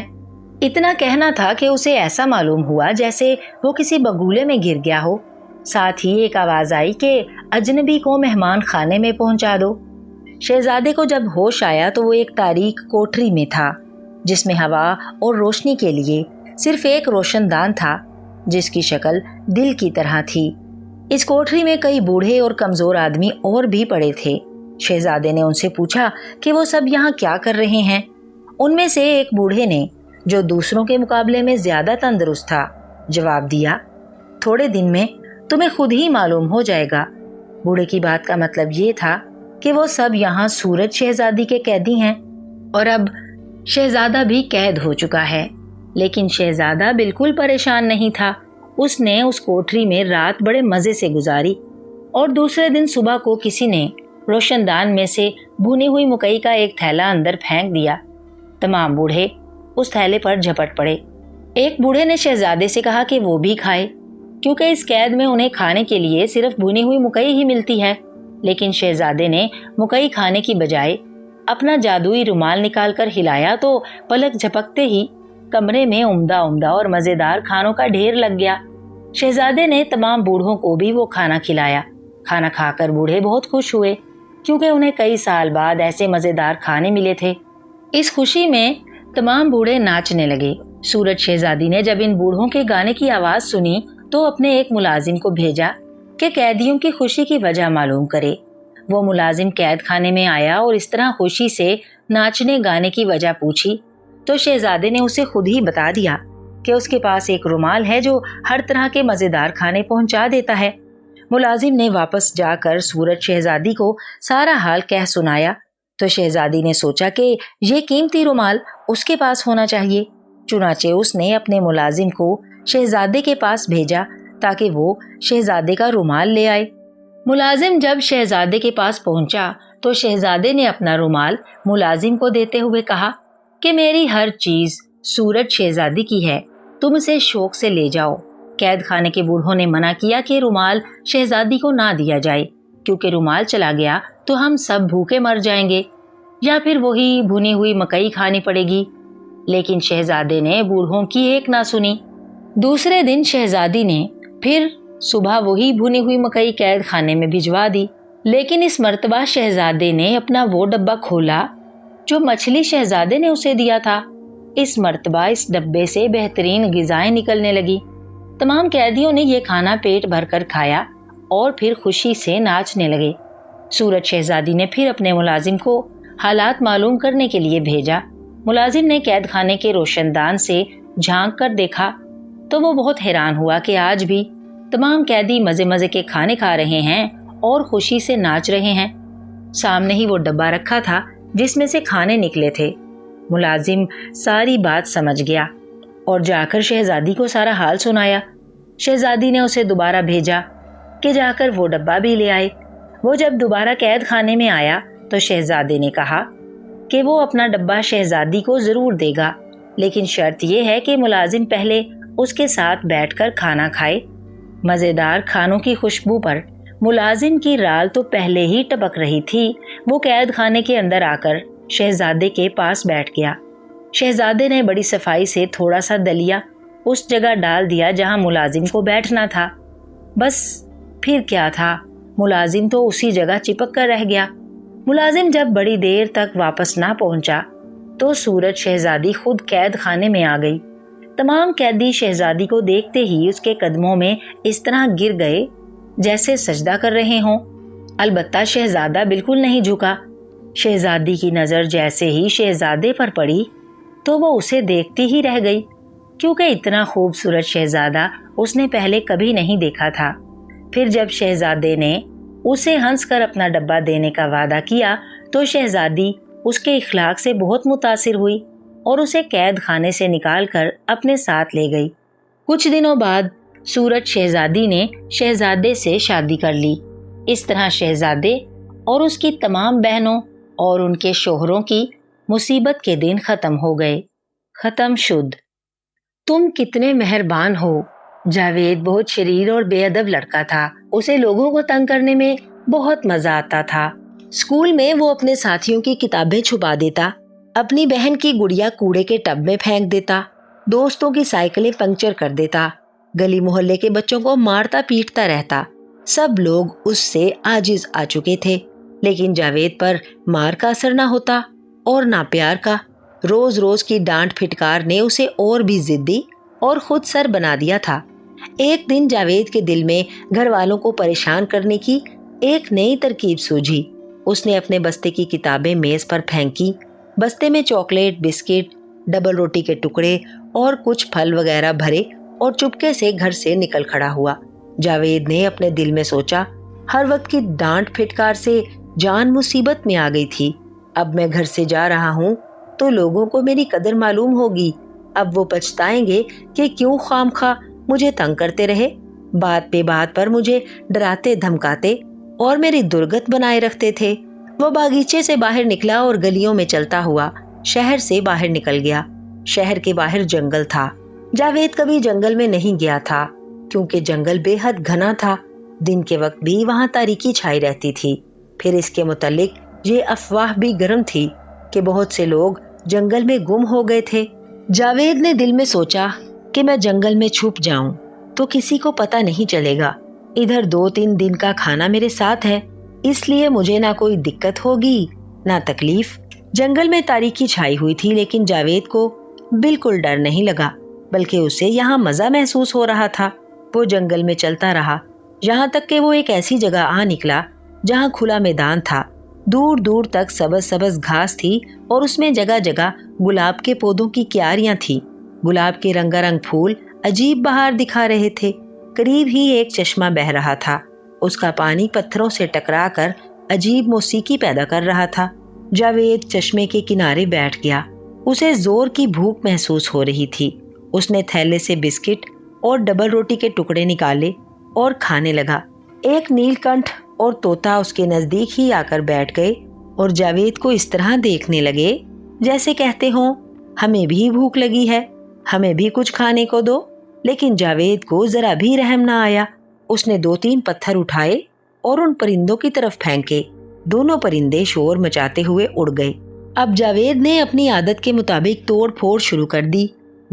इतना कहना था कि उसे ऐसा मालूम हुआ जैसे वो किसी बगुले में गिर गया हो। साथ ही एक आवाज आई कि अजनबी को मेहमान खाने में पहुंचा दो। शहजादे को जब होश आया तो वो एक तारीक कोठरी में था, जिसमें हवा और रोशनी के लिए सिर्फ एक रोशनदान था, जिसकी शक्ल दिल की तरह थी। इस कोठरी में कई बूढ़े और कमजोर आदमी और भी पड़े थे। शहजादे ने उनसे पूछा कि वो सब यहाँ क्या कर रहे हैं। उनमें से एक बूढ़े ने, जो दूसरों के मुकाबले में ज्यादा तंदुरुस्त था, जवाब दिया, थोड़े दिन में तुम्हें खुद ही मालूम हो जाएगा। बूढ़े की बात का मतलब ये था कि वो सब यहाँ सूरज शहजादी के कैदी हैं और अब शहजादा भी कैद हो चुका है। लेकिन शहजादा बिल्कुल परेशान नहीं था। उसने उस कोठरी में रात बड़े मजे से गुजारी और दूसरे दिन सुबह को किसी ने रोशनदान में से भुनी हुई मकई का एक थैला अंदर फेंक दिया। तमाम बूढ़े उस थैले पर झपट पड़े। एक बूढ़े ने शहजादे से कहा कि वो भी खाए, क्योंकि इस कैद में उन्हें खाने के लिए सिर्फ भुनी हुई मकई ही मिलती है। लेकिन शहजादे ने मकई खाने की बजाय अपना जादुई रुमाल निकालकर हिलाया तो पलक झपकते ही कमरे में उम्दा उम्दा और मजेदार खानों का ढेर लग गया। शहजादे ने तमाम बूढ़ों को भी वो खाना खिलाया। खाना खाकर बूढ़े बहुत खुश हुए, क्योंकि उन्हें कई साल बाद ऐसे मजेदार खाने मिले थे। इस खुशी में तमाम बूढ़े नाचने लगे। सूरज शहजादी ने जब इन बूढ़ों के गाने की आवाज सुनी तो अपने एक मुलाजिम को भेजा कि कैदियों की खुशी की वजह मालूम करे। वो मुलाजिम कैद खाने में आया और इस तरह खुशी से नाचने गाने की वजह पूछी तो शहजादे ने उसे खुद ही बता दिया कि उसके पास एक रुमाल है जो हर तरह के मजेदार खाने पहुंचा देता है। मुलाजिम ने वापस जाकर सूरज शहजादी को सारा हाल कह सुनाया तो शहजादी ने सोचा कि ये कीमती रुमाल उसके पास होना चाहिए। चुनाचे उसने अपने मुलाजिम को शहजादे के पास भेजा ताकि वो शहजादे का रुमाल ले आए। मुलाजिम जब शहजादे के पास पहुंचा तो शहजादे ने अपना रुमाल मुलाजिम को देते हुए कहा कि मेरी हर चीज सूरज शहजादी की है, तुम इसे शौक से ले जाओ। कैद खाने के बूढ़ों ने मना किया कि रुमाल शहजादी को ना दिया जाए, क्योंकि रुमाल चला गया तो हम सब भूखे मर जाएंगे या फिर वही भुनी हुई मकई खानी पड़ेगी। लेकिन शहजादे ने बूढ़ों की एक ना सुनी। दूसरे दिन शहजादी ने फिर सुबह वही भुनी हुई मकई कैद खाने में भिजवा दी। लेकिन इस मर्तबा शहजादे ने अपना वो डब्बा खोला जो मछली शहजादे ने उसे दिया था। इस मर्तबा इस डब्बे से बेहतरीन गिजाएं निकलने लगी। तमाम कैदियों ने ये खाना पेट भरकर खाया और फिर खुशी से नाचने लगे। सूरज शहजादी ने फिर अपने मुलाजिम को हालात मालूम करने के लिए भेजा। मुलाजिम ने कैद खाने के रोशनदान से झांक कर देखा तो वो बहुत हैरान हुआ कि आज भी तमाम कैदी मजे मजे के खाने खा रहे हैं और खुशी से नाच रहे हैं। सामने ही वो डब्बा रखा था जिसमें से खाने निकले थे। मुलाजिम सारी बात समझ गया और जाकर शहजादी को सारा हाल सुनाया। शहजादी ने उसे दोबारा भेजा कि जाकर वो डब्बा भी ले आए। वो जब दोबारा कैद खाने में आया तो शहजादे ने कहा कि वो अपना डब्बा शहजादी को जरूर देगा, लेकिन शर्त यह है कि मुलाजिम पहले उसके साथ बैठकर खाना खाए। मजेदार खानों की खुशबू पर मुलाजिम की राल तो पहले ही टपक रही थी। वो कैद खाने के अंदर आकर शहजादे के पास बैठ गया। शहजादे ने बड़ी सफाई से थोड़ा सा दलिया उस जगह डाल दिया जहां मुलाजिम को बैठना था। बस फिर क्या था, मुलाजिम तो उसी जगह चिपक कर रह गया। मुलाजिम जब बड़ी देर तक वापस ना पहुंचा तो सूरज शहजादी खुद कैद खाने में आ गई। तमाम कैदी शहजादी को देखते ही उसके कदमों में इस तरह गिर गए जैसे सजदा कर रहे हों। अलबत्ता शहजादा बिल्कुल नहीं झुका। शहजादी की नजर जैसे ही शहजादे पर पड़ी तो वो उसे देखती ही रह गई। کیونکہ اتنا خوبصورت شہزادہ اس نے پہلے کبھی نہیں دیکھا تھا۔ پھر جب شہزادے نے اسے ہنس کر اپنا ڈبہ دینے کا وعدہ کیا تو شہزادی اس کے اخلاق سے بہت متاثر ہوئی اور اسے قید خانے سے نکال کر اپنے ساتھ لے گئی۔ کچھ دنوں بعد سورج شہزادی نے شہزادے سے شادی کر لی۔ اس طرح شہزادے اور اس کی تمام بہنوں اور ان کے شوہروں کی مصیبت کے دن ختم ہو گئے۔ ختم شد۔ تم کتنے مہربان ہو۔ جاوید بہت شریر اور بے ادب لڑکا تھا۔ اسے لوگوں کو تنگ کرنے میں بہت مزہ آتا تھا۔ اسکول میں وہ اپنے ساتھیوں کی کتابیں چھپا دیتا، اپنی بہن کی گڑیا کوڑے کے ٹب میں پھینک دیتا، دوستوں کی سائیکلیں پنکچر کر دیتا، گلی محلے کے بچوں کو مارتا پیٹتا رہتا۔ سب لوگ اس سے عاجز آ چکے تھے، لیکن جاوید پر مار کا اثر نہ ہوتا اور نہ پیار کا۔ روز روز کی ڈانٹ پھٹکار نے اسے اور بھی ضدی اور خود سر بنا دیا تھا۔ ایک دن جاوید کے دل میں گھر والوں کو پریشان کرنے کی ایک نئی ترکیب سوجھی۔ اس نے اپنے بستے کی کتابیں میز پر پھینکی۔ بستے میں چاکلیٹ، بسکٹ، ڈبل روٹی کے ٹکڑے اور کچھ پھل وغیرہ بھرے اور چپکے سے گھر سے نکل کھڑا ہوا۔ جاوید نے اپنے دل میں سوچا، ہر وقت کی ڈانٹ پھٹکار سے جان مصیبت میں آ گئی تھی۔ اب میں گھر سے جا رہا ہوں تو لوگوں کو میری قدر معلوم ہوگی۔ اب وہ پچھتائیں گے کہ کیوں خواہ مجھے تنگ کرتے رہے، بات پہ بات پر مجھے ڈراتے دھمکاتے اور میری درگت بنائے رکھتے تھے۔ وہ باغیچے سے باہر نکلا اور گلیوں میں چلتا ہوا شہر سے باہر نکل گیا۔ شہر کے باہر جنگل تھا۔ جاوید کبھی جنگل میں نہیں گیا تھا کیونکہ جنگل بے حد گھنا تھا۔ دن کے وقت بھی وہاں تاریکی چھائی رہتی تھی۔ پھر اس کے متعلق یہ افواہ بھی گرم تھی کہ بہت سے لوگ جنگل میں گم ہو گئے تھے۔ جاوید نے دل میں سوچا کہ میں جنگل میں چھپ جاؤں تو کسی کو پتہ نہیں چلے گا۔ ادھر 2-3 دن کا کھانا میرے ساتھ ہے، اس لیے مجھے نہ کوئی دقت ہوگی نہ تکلیف۔ جنگل میں تاریکی چھائی ہوئی تھی، لیکن جاوید کو بالکل ڈر نہیں لگا، بلکہ اسے یہاں مزہ محسوس ہو رہا تھا۔ وہ جنگل میں چلتا رہا یہاں تک کہ وہ ایک ایسی جگہ آ نکلا جہاں کھلا میدان تھا۔ دور دور تک سبز سبز گھاس تھی اور اس میں جگہ جگہ گلاب کے پودوں کی کیاریاں تھیں۔ گلاب کے رنگا رنگ پھول عجیب بہار دکھا رہے تھے۔ قریب ہی ایک چشمہ بہہ رہا تھا۔ اس کا پانی پتھروں سے ٹکرا کر عجیب موسیقی پیدا کر رہا تھا۔ جاوید چشمے کے کنارے بیٹھ گیا۔ اسے زور کی بھوک محسوس ہو رہی تھی۔ اس نے تھیلے سے بسکٹ اور ڈبل روٹی کے ٹکڑے نکالے اور کھانے لگا۔ ایک نیل کنٹھ اور طوطا اس کے نزدیک ہی آ کر بیٹھ گئے اور جاوید کو اس طرح دیکھنے لگے جیسے کہتے ہوں، ہمیں بھی بھوک لگی ہے، ہمیں بھی کچھ کھانے کو دو۔ لیکن جاوید کو ذرا بھی رحم نہ آیا۔ اس نے 2-3 پتھر اٹھائے اور ان پرندوں کی طرف پھینکے۔ دونوں پرندے شور مچاتے ہوئے اڑ گئے۔ اب جاوید نے اپنی عادت کے مطابق توڑ پھوڑ شروع کر دی۔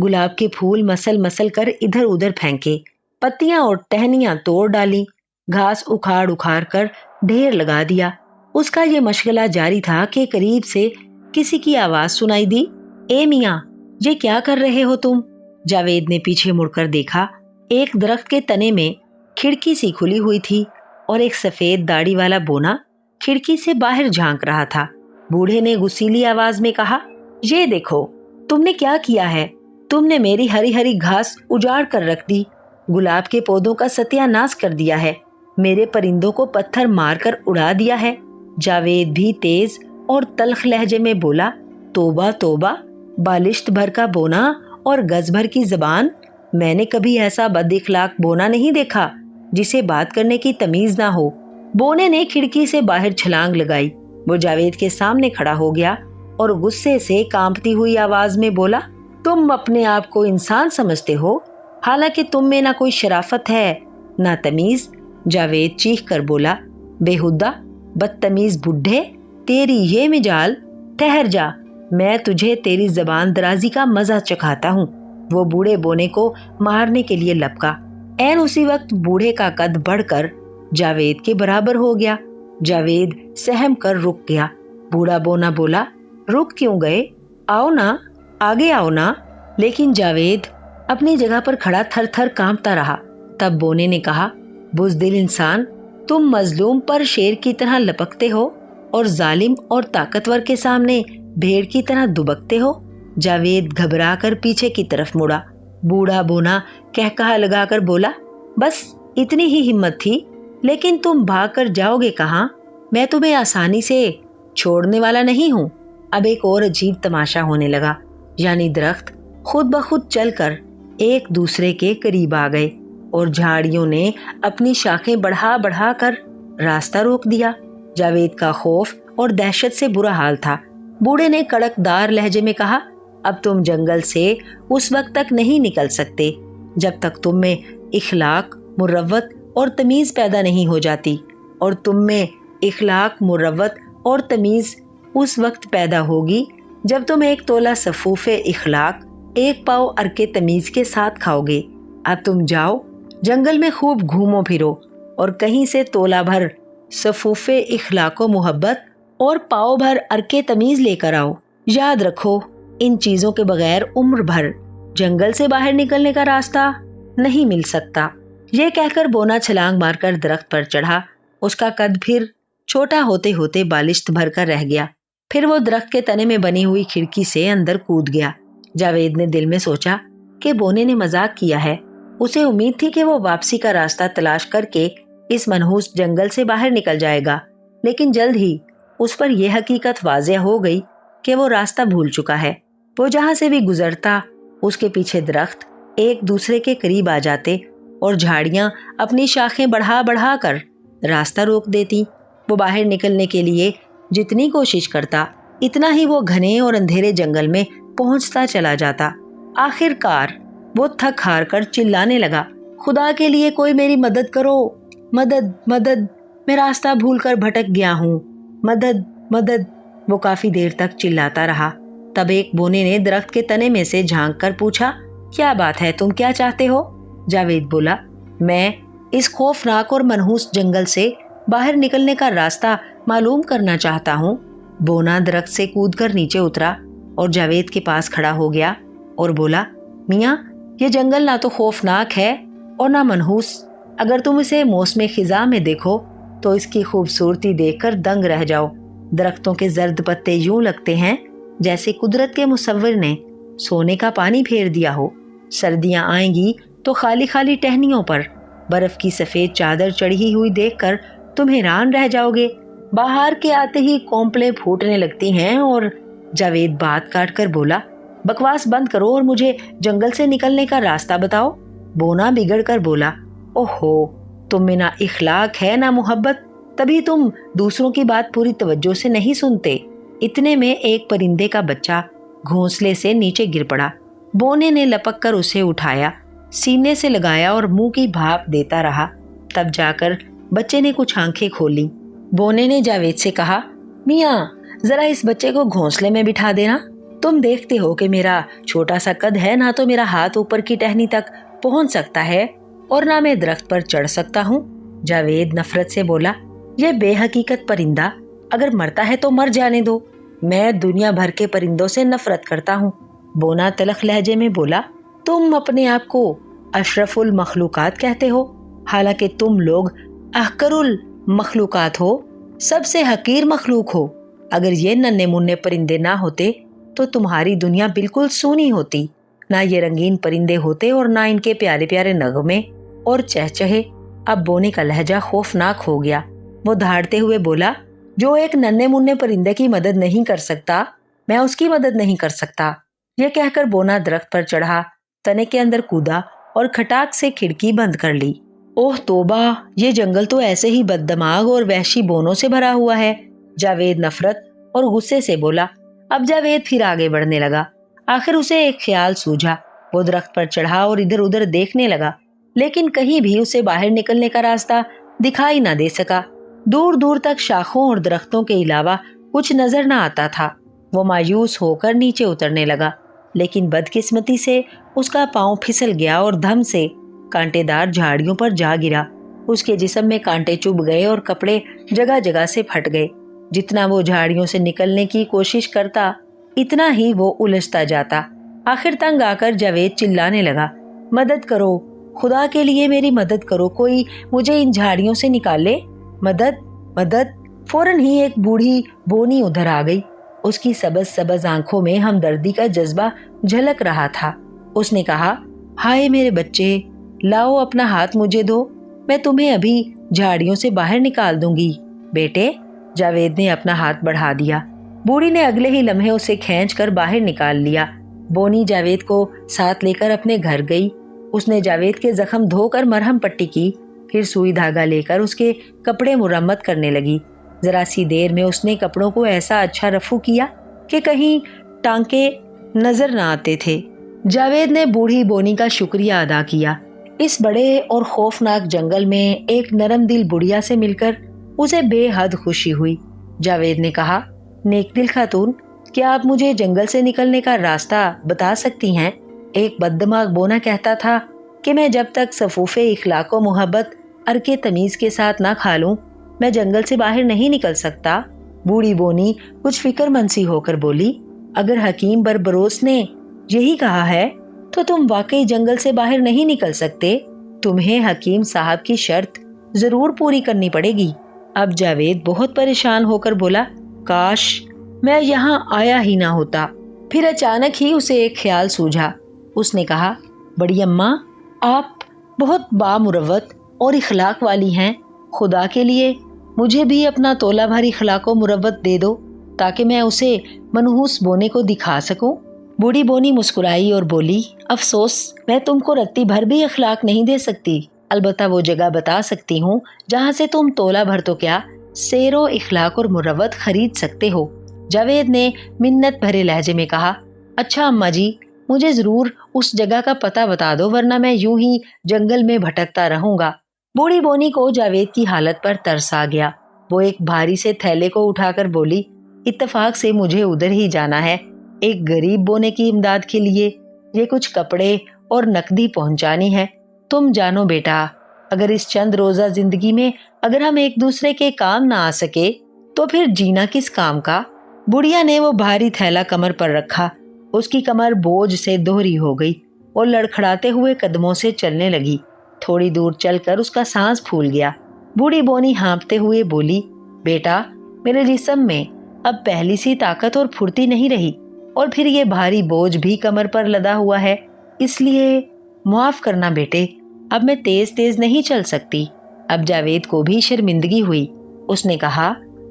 گلاب کے پھول مسل مسل کر ادھر ادھر پھینکے، پتیاں اور ٹہنیاں توڑ ڈالی، گھاس اکھاڑ اکھاڑ کر ڈھیر لگا دیا۔ اس کا یہ مشغلہ جاری تھا کہ قریب سے کسی کی آواز سنائی دی، اے میاں، یہ کیا کر رہے ہو تم؟ جاوید نے پیچھے مڑ کر دیکھا۔ ایک درخت کے تنے میں کھڑکی سی کھلی ہوئی تھی اور ایک سفید داڑھی والا بونا کھڑکی سے باہر جھانک رہا تھا۔ بوڑھے نے غصیلی آواز میں کہا، یہ دیکھو تم نے کیا کیا ہے؟ تم نے میری ہری ہری گھاس اجاڑ کر رکھ دی، گلاب کے پودوں کا ستیہ ناش کر دیا ہے، میرے پرندوں کو پتھر مار کر اڑا دیا ہے۔ جاوید بھی تیز اور تلخ لہجے میں بولا، توبہ توبہ، بالشت بھر کا بونا اور گز بھر کی زبان، میں نے کبھی ایسا بد اخلاق بونا نہیں دیکھا جسے بات کرنے کی تمیز نہ ہو۔ بونے نے کھڑکی سے باہر چھلانگ لگائی۔ وہ جاوید کے سامنے کھڑا ہو گیا اور غصے سے کانپتی ہوئی آواز میں بولا، تم اپنے آپ کو انسان سمجھتے ہو، حالانکہ تم میں نہ کوئی شرافت ہے نہ تمیز۔ جاوید چیخ کر بولا، بےہودہ بدتمیز بڈھے، تیری یہ مجال، ٹھہر جا، میں تجھے تیری زبان درازی کا مزہ چکھاتا ہوں۔ وہ بوڑھے بونے کو مارنے کے لیے لپکا۔ عین اسی وقت بوڑھے کا قد بڑھ کر جاوید کے برابر ہو گیا۔ جاوید سہم کر رک گیا۔ بوڑھا بونا بولا، رک کیوں گئے؟ آؤ نا، آگے آؤ نا۔ لیکن جاوید اپنی جگہ پر کھڑا تھر تھر کانپتا رہا۔ تب بونے نے کہا، بزدل انسان، تم مظلوم پر شیر کی طرح لپکتے ہو اور ظالم اور طاقتور کے سامنے بھیڑ کی طرح دبکتے ہو۔ جاوید گھبرا کر پیچھے کی طرف مڑا۔ बूढ़ा बोना कहकहा लगाकर बोला, बस इतनी ही हिम्मत थी, लेकिन तुम भाग कर जाओगे कहाँ? मैं तुम्हें आसानी से छोड़ने वाला नहीं हूँ। अब एक और अजीब तमाशा होने लगा, यानी दरख्त खुद ब खुद चलकर एक दूसरे के करीब आ गए और झाड़ियों ने अपनी शाखें बढ़ा बढ़ा कर रास्ता रोक दिया। जावेद का खौफ और दहशत से बुरा हाल था। बूढ़े ने कड़कदार लहजे में कहा, अब तुम जंगल से उस वक्त तक नहीं निकल सकते जब तक तुम में इखलाक, मुरव्वत और तमीज पैदा नहीं हो जाती, और तुम में इखलाक, मुरव्वत और तमीज उस वक्त पैदा होगी जब तुम एक तोला सफूफे इखलाक, एक पाव अरके तमीज के साथ खाओगे। अब तुम जाओ, जंगल में खूब घूमो फिरो और कहीं से तोला भर सफूफे इखलाको मोहब्बत और पाव भर अरके तमीज लेकर आओ। याद रखो, इन चीजों के बगैर उम्र भर जंगल से बाहर निकलने का रास्ता नहीं मिल सकता। ये कहकर बोना छलांग मारकर दरख्त पर चढ़ा। उसका कद फिर छोटा होते होते बालिश्त भर कर रह गया। फिर वो दरख्त के तने में बनी हुई खिड़की से अंदर कूद गया। जावेद ने दिल में सोचा कि बोने ने मजाक किया है। उसे उम्मीद थी कि वो वापसी का रास्ता तलाश करके इस मनहूस जंगल से बाहर निकल जाएगा, लेकिन जल्द ही उस पर यह हकीकत वाज़ेह हो गई कि वो रास्ता भूल चुका है। वो जहां से भी गुजरता, उसके पीछे दरख्त एक दूसरे के करीब आ जाते और झाड़ियां अपनी शाखें बढ़ा बढ़ा कर रास्ता रोक देती। वो बाहर निकलने के लिए जितनी कोशिश करता, इतना ही वो घने और अंधेरे जंगल में पहुंचता चला जाता। आखिरकार वो थक हार कर चिल्लाने लगा, खुदा के लिए कोई मेरी मदद करो, मदद मदद, मैं रास्ता भूलकर भटक गया हूँ, मदद मदद। वो काफी देर तक चिल्लाता रहा। तब एक बोने ने दरख्त के तने में से झांक कर पूछा, क्या बात है, तुम क्या चाहते हो? जावेद बोला, मैं इस खौफनाक और मनहूस जंगल से बाहर निकलने का रास्ता मालूम करना चाहता हूँ। बोना दरख्त से कूदकर नीचे उतरा और जावेद के पास खड़ा हो गया और बोला, मियाँ, ये जंगल ना तो खौफनाक है और ना मनहूस। अगर तुम इसे मौसम खिजा में देखो तो इसकी खूबसूरती देखकर दंग रह जाओ। दरख्तों के जर्द पत्ते यूं लगते हैं जैसे कुदरत के मुसव्विर ने सोने का पानी फेर दिया हो। सर्दियां आएंगी तो खाली खाली टहनियों पर बर्फ की सफेद चादर चढ़ी हुई देखकर तुम हैरान रह जाओगे। बाहर के आते ही कोंपलें फूटने लगती हैं। और जावेद बात काट कर बोला, बकवास बंद करो और मुझे जंगल से निकलने का रास्ता बताओ। बोना बिगड़ कर बोला, ओहो, तुम में ना इखलाक है ना मोहब्बत, तभी तुम दूसरों की बात पूरी तवज्जो से नहीं सुनते। इतने में एक परिंदे का बच्चा घोंसले से नीचे गिर पड़ा। बोने ने लपक कर उसे उठाया, सीने से लगाया और मुंह की भाप देता रहा। तब जाकर बच्चे ने कुछ आंखें खोली। बोने ने जावेद से कहा, मियाँ, जरा इस बच्चे को घोंसले में बिठा देना। तुम देखते हो कि मेरा छोटा सा कद है, ना तो मेरा हाथ ऊपर की टहनी तक पहुंच सकता है और ना मैं दरख्त पर चढ़ सकता हूँ। जावेद नफरत से बोला, यह बेहकीकत परिंदा अगर मरता है तो मर जाने दो, मैं दुनिया भर के परिंदों से नफरत करता हूँ। बोना तलख लहजे में बोला, तुम अपने आप को अशरफुल मखलूकात कहते हो, हालांकि तुम लोग अहकरुल मखलूकात हो, सबसे हकीर मखलूक हो। अगर ये नन्हे मुन्ने परिंदे ना होते तो तुम्हारी दुनिया बिल्कुल सूनी होती। ना ये रंगीन परिंदे होते और ना इनके प्यारे प्यारे नगमे और चहचहे। अब बोने का लहजा खौफनाक हो गया। वो दहाड़ते हुए बोला, जो एक नन्हे मुन्ने परिंदे की मदद नहीं कर सकता, मैं उसकी मदद नहीं कर सकता। यह कहकर बोना दरख्त पर चढ़ा, तने के अंदर कूदा और खटाक से खिड़की बंद कर ली। ओह तोबा, ये जंगल तो ऐसे ही बददिमाग और वहशी बोनों से भरा हुआ है। जावेद नफरत और गुस्से से बोला। अब जावेद फिर आगे बढ़ने लगा। आखिर उसे एक ख्याल सूझा। वो दरख्त पर चढ़ा और इधर उधर देखने लगा, लेकिन कहीं भी उसे बाहर निकलने का रास्ता दिखाई ना दे सका। दूर दूर तक शाखों और दरख्तों के अलावा कुछ नजर न आता था। वो मायूस होकर नीचे उतरने लगा, लेकिन बदकिस्मती से उसका पांव फिसल गया और धम से कांटेदार झाड़ियों पर जा गिरा। उसके जिस्म में कांटे चुभ गए और कपड़े जगह जगह से फट गए। जितना वो झाड़ियों से निकलने की कोशिश करता, इतना ही वो उलझता जाता। आखिर तंग आकर जावेद चिल्लाने लगा, मदद करो, खुदा के लिए मेरी मदद करो, कोई मुझे इन झाड़ियों से निकाले, मदद मदद। फौरन ही एक बूढ़ी बोनी उधर आ गई। उसकी सबज सबज आंखों में हमदर्दी का जज्बा झलक रहा था। उसने कहा, हाय मेरे बच्चे, लाओ अपना हाथ मुझे दो, मैं तुम्हें अभी झाड़ियों से बाहर निकाल दूंगी। बेटे, जावेद ने अपना हाथ बढ़ा दिया। बूढ़ी ने अगले ही लम्हे उसे खींचकर बाहर निकाल लिया। बोनी जावेद को साथ लेकर अपने घर गई। उसने जावेद के जख्म धोकर मरहम पट्टी की, फिर सुई धागा लेकर उसके कपड़े मुरम्मत करने लगी। जरा सी देर में उसने कपड़ों को ऐसा अच्छा रफू किया कि कहीं टांके नजर न आते थे। जावेद ने बूढ़ी बोनी का शुक्रिया अदा किया। इस बड़े और खौफनाक जंगल में एक नरम दिल बुढ़िया से मिलकर उसे बेहद खुशी हुई। जावेद ने कहा, नेक दिल खातून, क्या आप मुझे जंगल से निकलने का रास्ता बता सकती हैं? एक बददिमाग बोना कहता था कि मैं जब तक सफूफे इखलाक व मोहब्बत अरके तमीज के साथ ना खा लूं, मैं जंगल से बाहर नहीं निकल सकता। बूढ़ी बोनी कुछ फिक्रमंद सी होकर बोली, अगर हकीम बरबरोस ने यही कहा है तो तुम वाकई जंगल से बाहर नहीं निकल सकते। तुम्हें हकीम साहब की शर्त जरूर पूरी करनी पड़ेगी। अब जावेद बहुत परेशान होकर बोला, काश मैं यहाँ आया ही ना होता। फिर अचानक ही उसे एक ख्याल सूझा। उसने कहा, बड़ी अम्मा, आप बहुत बामुरवत और इखलाक वाली हैं। खुदा के लिए मुझे भी अपना तोला भर इखलाक व मुरवत दे दो ताकि मैं उसे मनहूस बोने को दिखा सकूं। बूढ़ी बोनी मुस्कुराई और बोली, अफसोस, मैं तुमको रत्ती भर भी अखलाक नहीं दे सकती। अलबत्ता वो जगह बता सकती हूँ जहाँ से तुम तोला भर तो क्या, सेरो इखलाक और मुरवत खरीद सकते हो। जावेद ने मिन्नत भरे लहजे में कहा, अच्छा अम्मा जी, मुझे जरूर उस जगह का पता बता दो, वरना मैं यूं ही जंगल में भटकता रहूंगा। बूढ़ी बोनी को जावेद की हालत पर तरस आ गया। वो एक भारी से थैले को उठाकर बोली, इत्तेफाक से मुझे उधर ही जाना है, एक गरीब बोने की इमदाद के लिए। ये कुछ कपड़े और नकदी पहुंचानी है। तुम जानो बेटा, अगर इस चंद रोजा जिंदगी में अगर हम एक दूसरे के काम ना आ सके तो फिर जीना किस काम का। बुढ़िया ने वो भारी थैला कमर पर रखा। उसकी कमर बोझ से दोहरी हो गई और लड़खड़ाते हुए कदमों से चलने लगी। थोड़ी दूर चलकर उसका सांस फूल गया। बूढ़ी बोनी हाँफते हुए बोली, बेटा, मेरे जिस्म में अब पहली सी ताकत और फुर्ती नहीं रही, और फिर ये भारी बोझ भी कमर पर लदा हुआ है, इसलिए माफ करना बेटे, अब मैं तेज तेज नहीं चल सकती। अब जावेद को भी शर्मिंदगी हुई। उसने कहा,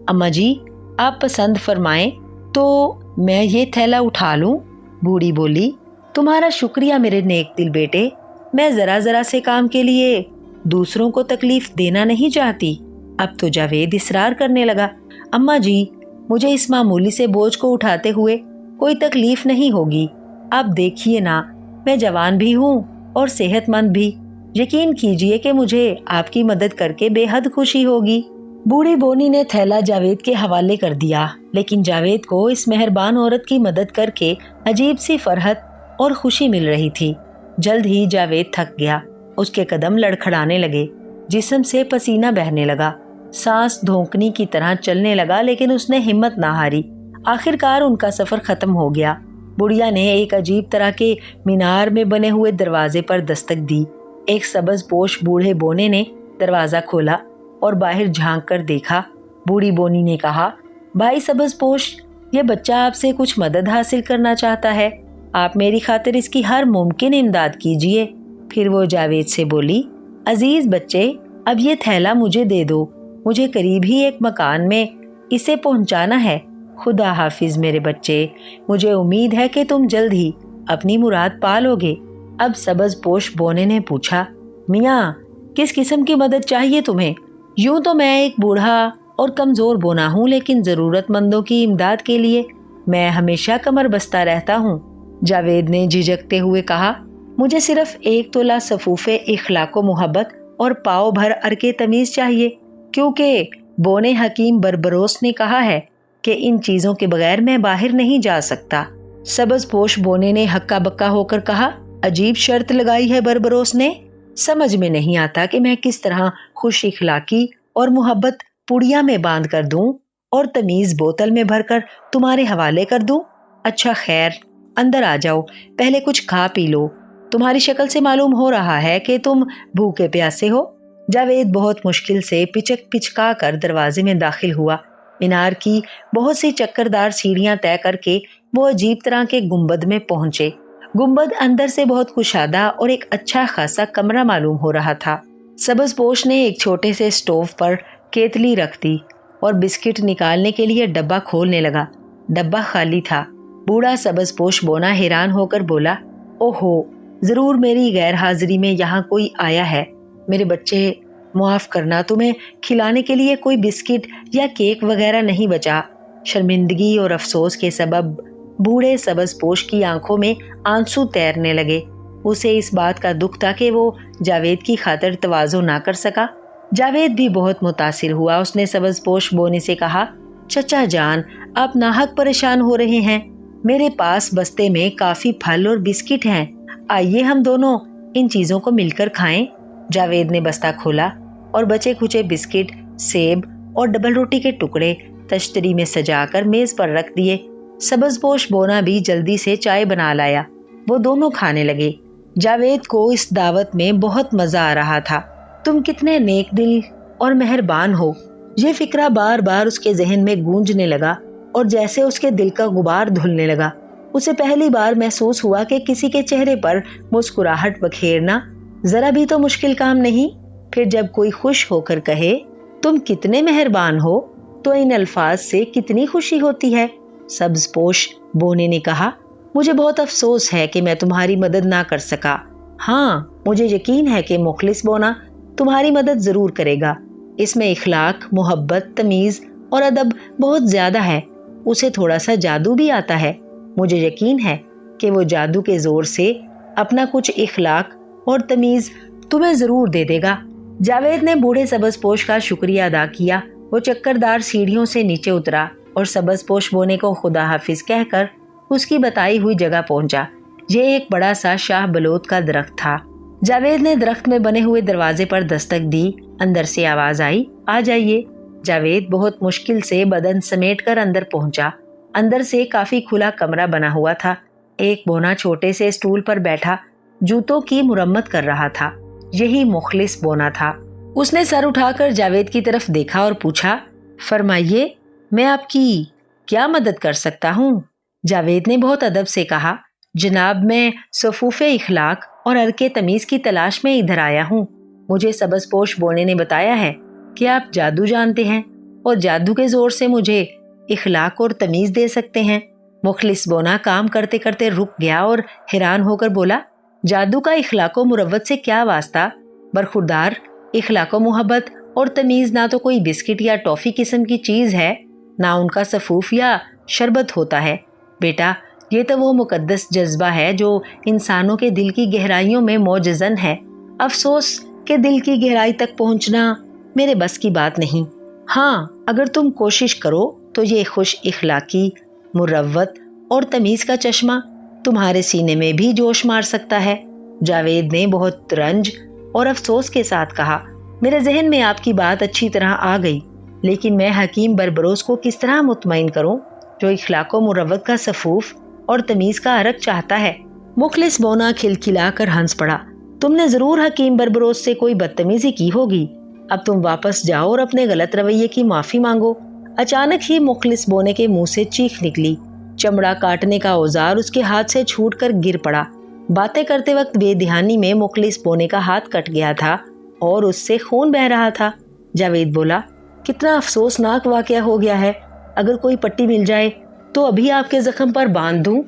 अम्मा जी, आप पसंद फरमाएं तो मैं ये थैला उठा लूं। बूढ़ी बोली, तुम्हारा शुक्रिया मेरे नेक दिल बेटे, मैं जरा जरा से काम के लिए दूसरों को तकलीफ देना नहीं चाहती। अब तो जावेद इसरार करने लगा, अम्मा जी, मुझे इस मामूली से बोझ को उठाते हुए कोई तकलीफ नहीं होगी। आप देखिए ना, मैं जवान भी हूँ और सेहतमंद भी। यकीन कीजिए कि मुझे आपकी मदद करके बेहद खुशी होगी। बूढ़ी बोनी ने थैला जावेद के हवाले कर दिया, लेकिन जावेद को इस मेहरबान औरत की मदद करके अजीब सी फरहत और खुशी मिल रही थी। जल्द ही जावेद थक गया। उसके कदम लड़खड़ाने लगे, जिस्म से पसीना बहने लगा, सांस धोंकनी की तरह चलने लगा, लेकिन उसने हिम्मत ना हारी। आखिरकार उनका सफर खत्म हो गया। बुढ़िया ने एक अजीब तरह के मीनार में बने हुए दरवाजे पर दस्तक दी। एक सबज पोश बूढ़े बोने ने दरवाजा खोला और बाहर झांक कर देखा। बूढ़ी बोनी ने कहा, भाई सबज पोश, ये बच्चा आपसे कुछ मदद हासिल करना चाहता है। आप मेरी खातिर इसकी हर मुमकिन इमदाद कीजिए। फिर वो जावेद से बोली, अजीज बच्चे, अब ये थैला मुझे दे दो। मुझे करीब ही एक मकान में इसे पहुंचाना है। खुदा हाफिज मेरे बच्चे, मुझे उम्मीद है कि तुम जल्द ही अपनी मुराद पा लोगे। अब सबज पोश बोने ने पूछा, मियाँ, किस किस्म की मदद चाहिए तुम्हें? यूं तो मैं एक बूढ़ा और कमजोर बोना हूँ, लेकिन जरूरतमंदों की इमदाद के लिए मैं हमेशा कमर बस्ता रहता हूँ। जावेद ने झिझकते हुए कहा, मुझे सिर्फ एक तोला सफूफे इखलाको मोहब्बत और पाव भर अरके तमीज चाहिए, क्योंकि बोने हकीम बरबरोस ने कहा है कि इन चीजों के बगैर मैं बाहर नहीं जा सकता। सबज पोश बोने ने हक्का बक्का होकर कहा, अजीब शर्त लगाई है बरबरोस ने। समझ में नहीं आता कि मैं किस तरह खुश इखलाकी और मोहब्बत पुड़िया में बांध कर दूं और तमीज बोतल में भरकर तुम्हारे हवाले कर दूं। अच्छा खैर, अंदर आ जाओ, पहले कुछ खा पी लो। तुम्हारी शक्ल से मालूम हो रहा है कि तुम भूखे प्यासे हो। जावेद बहुत मुश्किल से पिचक पिचका कर दरवाजे में दाखिल हुआ। मीनार की बहुत सी चक्करदार सीढ़ियां तय करके वो अजीब तरह के गुंबद में पहुंचे। गुंबद अंदर से बहुत कुशादा और एक अच्छा खासा कमरा मालूम हो रहा था। सबजपोश ने एक छोटे से स्टोव पर केतली रख दी और बिस्किट निकालने के लिए डब्बा खोलने लगा। डब्बा खाली था। बूढ़ा सबजपोश बोना हैरान होकर बोला, ओहो, जरूर मेरी गैर हाजिरी में यहाँ कोई आया है। मेरे बच्चे, माफ करना, तुम्हें खिलाने के लिए कोई बिस्किट या केक वगैरह नहीं बचा। शर्मिंदगी और अफसोस के सबब बूढ़े सबजपोश की आंखों में आंसू तैरने लगे। उसे इस बात का दुख था कि वो जावेद की खातिर तवाज़ो ना कर सका। जावेद भी बहुत मुतासिर हुआ। उसने सबजपोश बोने से कहा, चचा जान, आप नाहक परेशान हो रहे हैं। मेरे पास बस्ते में काफ़ी फल और बिस्किट हैं। आइए हम दोनों इन चीज़ों को मिलकर खाएं। जावेद ने बस्ता खोला और बचे खुचे बिस्किट, सेब और डबल रोटी के टुकड़े तश्तरी में सजाकर मेज पर रख दिए। सबजपोश बोना भी जल्दी से चाय बना लाया। वो दोनों खाने लगे। जावेद को इस दावत में बहुत मजा आ रहा था। तुम कितने नेक दिल और मेहरबान हो, ये फिक्रा बार बार उसके जहन में गूंजने लगा और जैसे उसके दिल का गुबार धुलने लगा। उसे पहली बार महसूस हुआ कि किसी के चेहरे पर मुस्कुराहट बखेरना जरा भी तो मुश्किल काम नहीं। फिर जब कोई खुश होकर कहे, तुम कितने मेहरबान हो, तो इन अल्फाज से कितनी खुशी होती है। सबजपोश बोने ने कहा, मुझे बहुत अफसोस है कि मैं तुम्हारी मदद ना कर सका। हाँ, मुझे यकीन है कि मुखलिस बोना तुम्हारी मदद जरूर करेगा। इसमें इखलाक, मोहब्बत, तमीज और अदब बहुत ज्यादा है। उसे थोड़ा सा जादू भी आता है। मुझे यकीन है कि वो जादू के जोर से अपना कुछ इखलाक और तमीज तुम्हें जरूर दे देगा। जावेद ने बूढ़े सबजपोश का शुक्रिया अदा किया। वो चक्करदार सीढ़ियों से नीचे उतरा और सबजपोश बोने को खुदा हाफिज कहकर उसकी बताई हुई जगह पहुंचा। ये एक बड़ा सा शाह बलोत का दरख्त था। जावेद ने दरख्त में बने हुए दरवाजे पर दस्तक दी। अंदर से आवाज आई, आ जाइए। जावेद बहुत मुश्किल से बदन समेट कर अंदर पहुंचा। अंदर से काफी खुला कमरा बना हुआ था। एक बोना छोटे से स्टूल पर बैठा जूतों की मुरम्मत कर रहा था। यही मुखलिस बोना था। उसने सर उठाकर जावेद की तरफ देखा और पूछा, फरमाइए, मैं आपकी क्या मदद कर सकता हूँ? जावेद ने बहुत अदब से कहा, जनाब, मैं सफूफे इखलाक और अर्के तमीज की तलाश में इधर आया हूँ। मुझे सबजपोश बोने ने बताया है कि आप जादू जानते हैं और जादू के जोर से मुझे इखलाक और तमीज दे सकते हैं। मुखलिस बोना काम करते करते रुक गया और हैरान होकर बोला, जादू का इखलाको मुरव्वत से क्या वास्ता? बरखुरदार, इखलाको मोहब्बत और तमीज ना तो कोई बिस्किट या टॉफी किस्म की चीज है, ना उनका सफूफ या शरबत होता है। बेटा, ये तो वो मुकद्दस जज्बा है जो इंसानों के दिल की गहराइयों में मौजज़न है। अफसोस कि दिल की गहराई तक पहुंचना मेरे बस की बात नहीं। हाँ, अगर तुम कोशिश करो तो ये खुश इखलाकी, मुरव्वत और तमीज का चश्मा तुम्हारे सीने में भी जोश मार सकता है। जावेद ने बहुत रंज और अफसोस के साथ कहा, मेरे जहन में आपकी बात अच्छी तरह आ गई, लेकिन मैं हकीम बरबरोस को किस तरह मुतमईन करूं जो इखलाको मुरव्वत का सफूफ और तमीज का अरक चाहता है। मुखलिस बोना खिलखिलाकर हंस पड़ा, तुमने जरूर हकीम बरबरोस से कोई बदतमीजी की होगी। अब तुम वापस जाओ और अपने गलत रवैये की माफी मांगो। अचानक ही मुखलिस बोने के मुंह से चीख निकली। चमड़ा काटने का औजार उसके हाथ से छूटकर गिर पड़ा। बातें करते वक्त बेध्यानी में मुखलिस बोने का हाथ कट गया था और उससे खून बह रहा था। जावेद बोला, कितना अफसोसनाक वाकया हो गया है। अगर कोई पट्टी मिल जाए तो अभी आपके जख्म पर बांध दूं।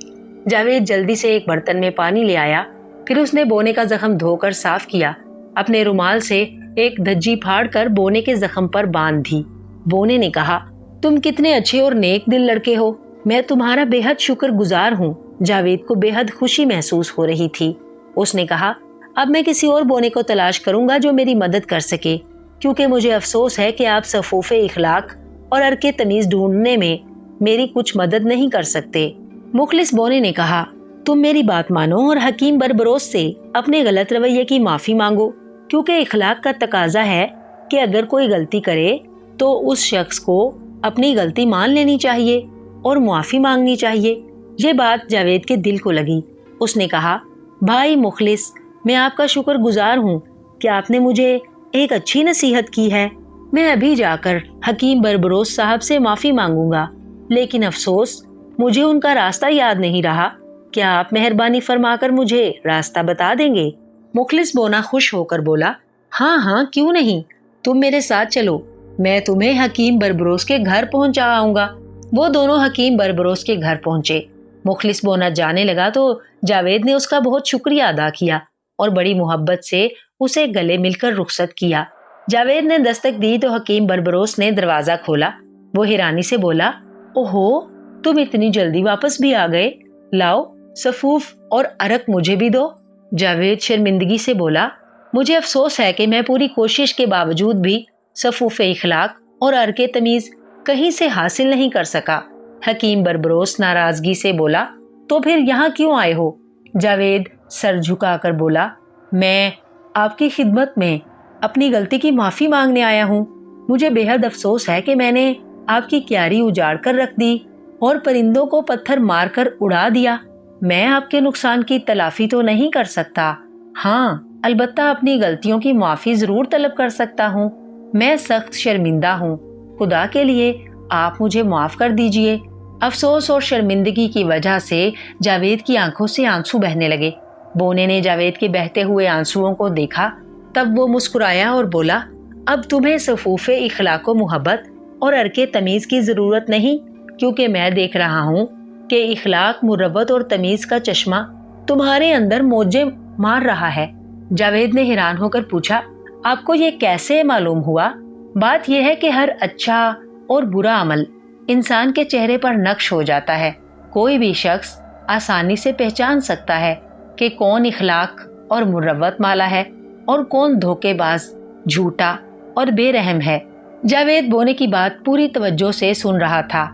जावेद जल्दी से एक बर्तन में पानी ले आया। फिर उसने बोने का जख्म धोकर साफ किया। अपने रुमाल से एक धज्जी फाड़कर बोने के जख्म पर बांध दी। बोने ने कहा, तुम कितने अच्छे और नेक दिल लड़के हो। मैं तुम्हारा बेहद शुक्रगुजार हूँ। जावेद को बेहद खुशी महसूस हो रही थी। उसने कहा, अब मैं किसी और बोने को तलाश करूंगा जो मेरी मदद कर सके, क्योंकि मुझे अफसोस है कि आप सफूफे इखलाक और अर्के तमीज ढूंढने में मेरी कुछ मदद नहीं कर सकते। मुखलिस बोने ने कहा, तुम मेरी बात मानो और हकीम बरबरोस से अपने गलत रवैये की माफी मांगो, क्योंकि इखलाक का तकाजा है कि अगर कोई गलती करे तो उस शख्स को अपनी गलती मान लेनी चाहिए और मुआफी मांगनी चाहिए। ये बात जावेद के दिल को लगी। उसने कहा, भाई मुखलिस, मैं आपका शुक्रगुजार हूँ कि आपने मुझे एक अच्छी नसीहत की है। मैं अभी जाकर हकीम बरबरोस साहब से माफी मांगूंगा, लेकिन अफसोस मुझे उनका रास्ता याद नहीं रहा। کیا آپ مہربانی فرما کر مجھے راستہ بتا دیں گے؟ مخلص بونا خوش ہو کر بولا، ہاں ہاں کیوں نہیں، تم میرے ساتھ چلو، میں تمہیں حکیم بربروس کے گھر پہنچا آؤں گا۔ وہ دونوں حکیم بربروس کے گھر پہنچے۔ مخلص بونا جانے لگا تو جاوید نے اس کا بہت شکریہ ادا کیا اور بڑی محبت سے اسے گلے مل کر رخصت کیا۔ جاوید نے دستک دی تو حکیم بربروس نے دروازہ کھولا۔ وہ حیرانی سے بولا، اوہو، تم اتنی جلدی واپس بھی آ گئے، لاؤ سفوف اور عرق مجھے بھی دو۔ جاوید شرمندگی سے بولا، مجھے افسوس ہے کہ میں پوری کوشش کے باوجود بھی سفوف اخلاق اور عرق تمیز کہیں سے حاصل نہیں کر سکا۔ حکیم بربروس ناراضگی سے بولا، تو پھر یہاں کیوں آئے ہو؟ جاوید سر جھکا کر بولا، میں آپ کی خدمت میں اپنی غلطی کی معافی مانگنے آیا ہوں۔ مجھے بے حد افسوس ہے کہ میں نے آپ کی کیاری اجاڑ کر رکھ دی اور پرندوں کو پتھر مار کر اڑا دیا۔ میں آپ کے نقصان کی تلافی تو نہیں کر سکتا، ہاں البتہ اپنی غلطیوں کی معافی ضرور طلب کر سکتا ہوں۔ میں سخت شرمندہ ہوں، خدا کے لیے آپ مجھے معاف کر دیجئے۔ افسوس اور شرمندگی کی وجہ سے جاوید کی آنکھوں سے آنسو بہنے لگے۔ بونے نے جاوید کے بہتے ہوئے آنسوؤں کو دیکھا، تب وہ مسکرایا اور بولا، اب تمہیں سفوف اخلاق و محبت اور عرق تمیز کی ضرورت نہیں، کیونکہ میں دیکھ رہا ہوں کہ اخلاق، مروت اور تمیز کا چشمہ تمہارے اندر موجیں مار رہا ہے۔ جاوید نے حیران ہو کر پوچھا، آپ کو یہ کیسے معلوم ہوا؟ بات یہ ہے کہ ہر اچھا اور برا عمل انسان کے چہرے پر نقش ہو جاتا ہے۔ کوئی بھی شخص آسانی سے پہچان سکتا ہے کہ کون اخلاق اور مروت والا ہے اور کون دھوکے باز، جھوٹا اور بے رحم ہے۔ جاوید بونے کی بات پوری توجہ سے سن رہا تھا۔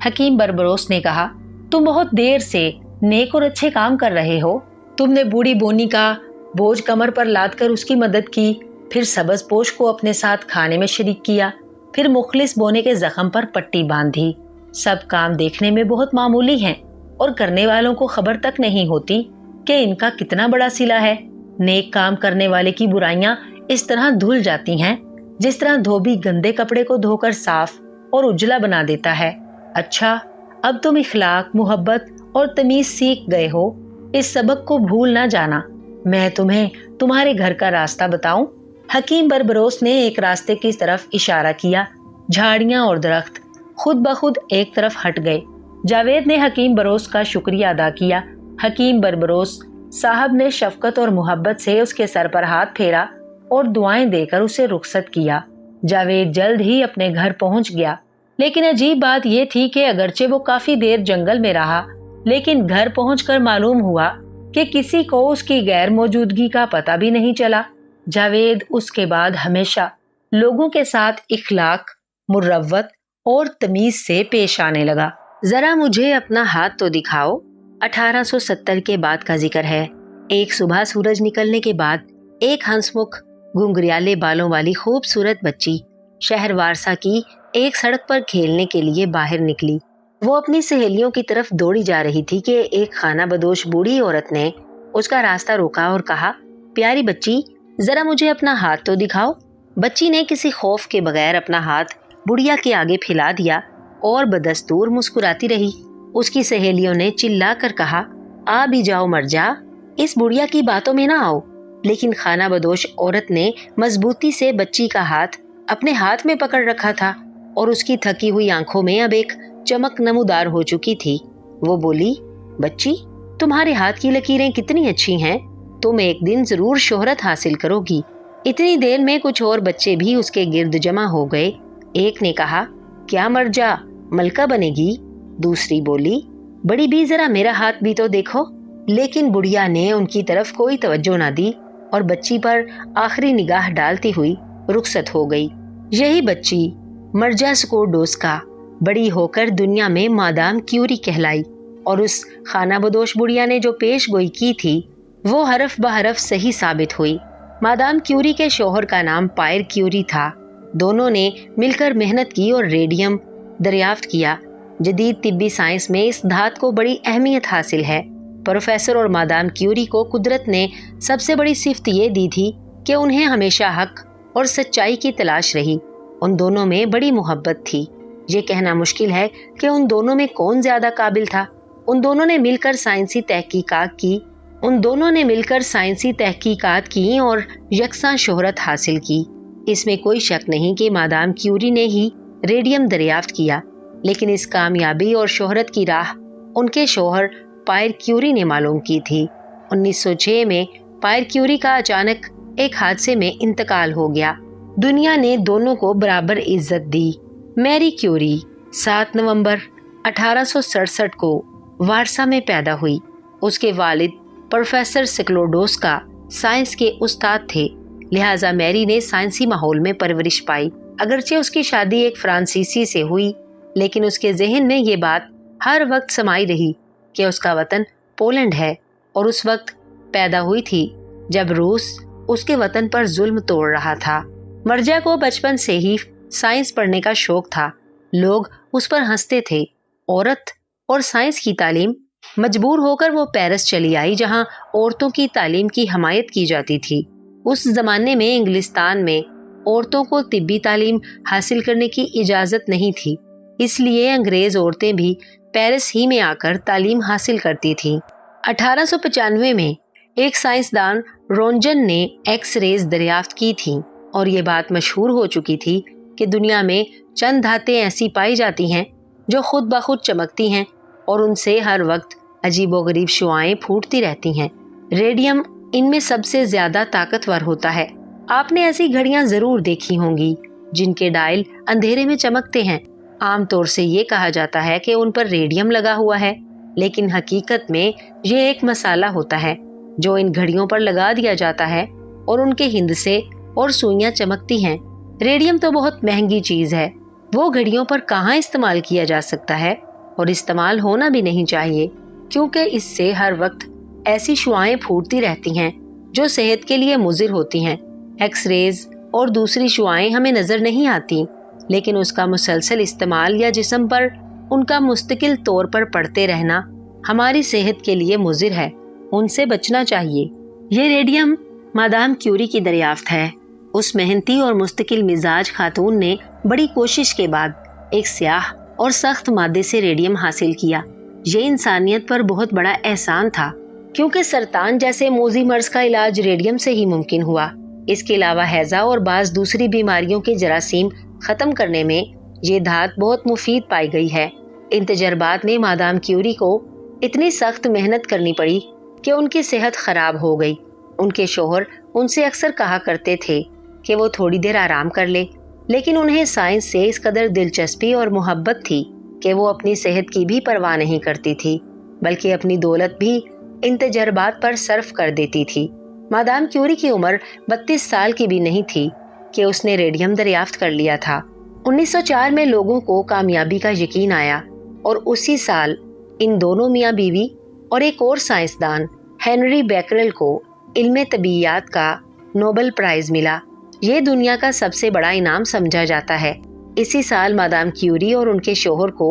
حکیم بربروس نے کہا، تم بہت دیر سے نیک اور اچھے کام کر رہے ہو۔ تم نے بوڑھی بونی کا بوجھ کمر پر لاد کر اس کی مدد کی، پھر سبز پوش کو اپنے ساتھ کھانے میں شریک کیا، پھر مخلص بونے کے زخم پر پٹی باندھی۔ سب کام دیکھنے میں بہت معمولی ہیں اور کرنے والوں کو خبر تک نہیں ہوتی کہ ان کا کتنا بڑا صلہ ہے۔ نیک کام کرنے والے کی برائیاں اس طرح دھل جاتی ہیں جس طرح دھوبی گندے کپڑے کو دھو کر صاف اور اجلا بنا دیتا ہے۔ اچھا، اب تم اخلاق، محبت اور تمیز سیکھ گئے ہو، اس سبق کو بھول نہ جانا۔ میں تمہیں تمہارے گھر کا راستہ بتاؤں؟ حکیم بربروس نے ایک راستے کی طرف اشارہ کیا۔ جھاڑیاں اور درخت خود بخود ایک طرف ہٹ گئے۔ جاوید نے حکیم بربروس کا شکریہ ادا کیا۔ حکیم بربروس صاحب نے شفقت اور محبت سے اس کے سر پر ہاتھ پھیرا اور دعائیں دے کر اسے رخصت کیا۔ جاوید جلد ہی اپنے گھر پہنچ گیا، لیکن عجیب بات یہ تھی کہ اگرچہ وہ کافی دیر جنگل میں رہا، لیکن گھر پہنچ کر معلوم ہوا کہ کسی کو اس کی غیر موجودگی کا پتہ بھی نہیں چلا۔ جاوید اس کے بعد ہمیشہ لوگوں کے ساتھ اخلاق، مروت اور تمیز سے پیش آنے لگا۔ ذرا مجھے اپنا ہاتھ تو دکھاؤ۔ 1870 کے بعد کا ذکر ہے۔ ایک صبح سورج نکلنے کے بعد ایک ہنس مکھ گھنگریالے بالوں والی خوبصورت بچی شہر وارسا کی ایک سڑک پر کھیلنے کے لیے باہر نکلی۔ وہ اپنی سہیلیوں کی طرف دوڑی جا رہی تھی کہ ایک خانہ بدوش بوڑھی عورت نے اس کا راستہ روکا اور کہا، پیاری بچی، ذرا مجھے اپنا ہاتھ تو دکھاؤ۔ بچی نے کسی خوف کے بغیر اپنا ہاتھ بڑھیا کے آگے پھیلا دیا اور بدستور مسکراتی رہی۔ اس کی سہیلیوں نے چلا کر کہا، آ بھی جاؤ مر جا، اس بڑھیا کی باتوں میں نہ آؤ۔ لیکن خانہ بدوش عورت نے مضبوطی سے بچی کا ہاتھ اپنے ہاتھ میں پکڑ رکھا تھا اور اس کی تھکی ہوئی آنکھوں میں اب ایک چمک نمودار ہو چکی تھی۔ وہ بولی، بچی، تمہارے ہاتھ کی لکیریں کتنی اچھی ہیں، تم ایک دن ضرور شہرت حاصل کرو گی۔ اتنی دیر میں کچھ اور بچے بھی اس کے گرد جمع ہو گئے۔ ایک نے کہا، کیا مر جا ملکہ بنے گی؟ دوسری بولی، بڑی بھی ذرا میرا ہاتھ بھی تو دیکھو۔ لیکن بڑھیا نے ان کی طرف کوئی توجہ نہ دی اور بچی پر آخری نگاہ ڈالتی ہوئی رخصت ہو گئی۔ یہی بچی مرجا سکورڈوسکا بڑی ہو کر دنیا میں مادام کیوری کہلائی، اور اس خانہ بدوش بڑھیا نے جو پیش گوئی کی تھی وہ حرف بحرف صحیح ثابت ہوئی۔ مادام کیوری کے شوہر کا نام پائر کیوری تھا۔ دونوں نے مل کر محنت کی اور ریڈیم دریافت کیا۔ جدید طبی سائنس میں اس دھات کو بڑی اہمیت حاصل ہے۔ پروفیسر اور مادام کیوری کو قدرت نے سب سے بڑی صفت یہ دی تھی کہ انہیں ہمیشہ حق اور سچائی کی تلاش رہی۔ ان دونوں میں بڑی محبت تھی۔ یہ کہنا مشکل ہے کہ ان دونوں میں کون زیادہ قابل تھا۔ उन दोनों ने मिलकर साइंसी तहकीकात की और यकसा शोहरत हासिल की। इसमें कोई शक नहीं कि मादाम क्यूरी ने ही रेडियम दरियाफ्त किया, लेकिन इस कामयाबी और शोहरत की राह उनके शौहर पायर क्यूरी ने मालूम की थी। 1906 में पायर क्यूरी का अचानक एक हादसे में इंतकाल हो गया। दुनिया ने दोनों को बराबर इज्जत दी। मैरी क्यूरी 7 नवंबर 1867 को वारसा में पैदा हुई। उसके वालिद प्रोफेसर स्क्लोडोस्का साइंस के उस्ताद थे, लिहाजा मैरी ने साइंसी माहौल में परवरिश पाई। अगरचे उसकी शादी एक फ्रांसीसी से हुई, लेकिन उसके ज़हन में ये बात हर वक्त समाई रही कि उसका वतन पोलैंड है और उस वक्त पैदा हुई थी जब रूस उसके वतन पर जुल्म तोड़ रहा था। मर्जा को बचपन से ही साइंस पढ़ने का शौक था। लोग उस पर हंसते थे। औरत और साइंस की तालीम, मजबूर होकर वो पेरिस चली आई, जहां औरतों की तालीम की हमायत की जाती थी। उस जमाने में इंग्लिस्तान में औरतों को तिब्बी तालीम हासिल करने की इजाज़त नहीं थी, इसलिए अंग्रेज औरतें भी पेरिस ही में आकर तालीम हासिल करती थीं। 1895 में एक साइंसदान रोंजन ने एक्स रेज दरियाफ्त की थी और ये बात मशहूर हो चुकी थी कि दुनिया में चंद धातें ऐसी पाई जाती हैं जो खुद ब खुद चमकती हैं और उनसे हर वक्त अजीबोगरीब शुआएं फूटती रहती हैं। रेडियम इनमें सबसे ज्यादा ताकतवर होता है। आपने ऐसी घड़ियां जरूर देखी होंगी जिनके डायल अंधेरे में चमकते हैं। आमतौर से ये कहा जाता है कि उन पर रेडियम लगा हुआ है, लेकिन हकीकत में ये एक मसाला होता है जो इन घड़ियों पर लगा दिया जाता है और उनके हिंदसे और सुइयां चमकती हैं। रेडियम तो बहुत महंगी चीज है। वो घड़ियों पर कहाँ इस्तेमाल किया जा सकता है और इस्तेमाल होना भी नहीं चाहिए, क्योंकि इससे हर वक्त ऐसी शुआएं फूटती रहती हैं जो सेहत के लिए मुजिर होती हैं। एक्सरेज और दूसरी शुआएं हमें नजर नहीं आती, लेकिन उसका मुसलसल इस्तेमाल या जिस्म पर उनका मुस्तकिल तौर पर पड़ते रहना हमारी सेहत के लिए मुजिर है। उनसे बचना चाहिए। ये रेडियम मादाम क्यूरी की दरियाफ्त है। उस मेहनती और मुस्तकिल मिजाज खातून ने बड़ी कोशिश के बाद एक स्याह और सख्त मादे से रेडियम हासिल किया। ये इंसानियत पर बहुत बड़ा एहसान था, क्योंकि सरतान जैसे मोजी मर्ज का इलाज रेडियम से ही मुमकिन हुआ। इसके अलावा हैजा और बाज दूसरी बीमारियों के जरासीम खत्म करने में ये धात बहुत मुफीद पाई गई है। इन तजर्बात ने मादाम क्यूरी को इतनी सख्त मेहनत करनी पड़ी कि उनकी सेहत खराब हो गई। उनके शौहर उनसे अक्सर कहा करते थे कि वो थोड़ी देर आराम कर ले, लेकिन उन्हें साइंस से इस कदर दिलचस्पी और मोहब्बत थी कि वो अपनी सेहत की भी परवाह नहीं करती थी, बल्कि अपनी दौलत भी इन तजर्बात पर सर्फ कर देती थी। मादाम क्यूरी की उम्र 32 साल की भी नहीं थी कि उसने रेडियम दरियाफ्त कर लिया था। 1904 में लोगों को कामयाबी का यकीन आया और उसी साल इन दोनों मियाँ बीवी और एक और साइंसदान हेनरी बैकरेल को इल्मे तबीयात का नोबेल प्राइज मिला। ये दुनिया का सबसे बड़ा इनाम समझा जाता है। इसी साल मादाम क्यूरी और उनके शौहर को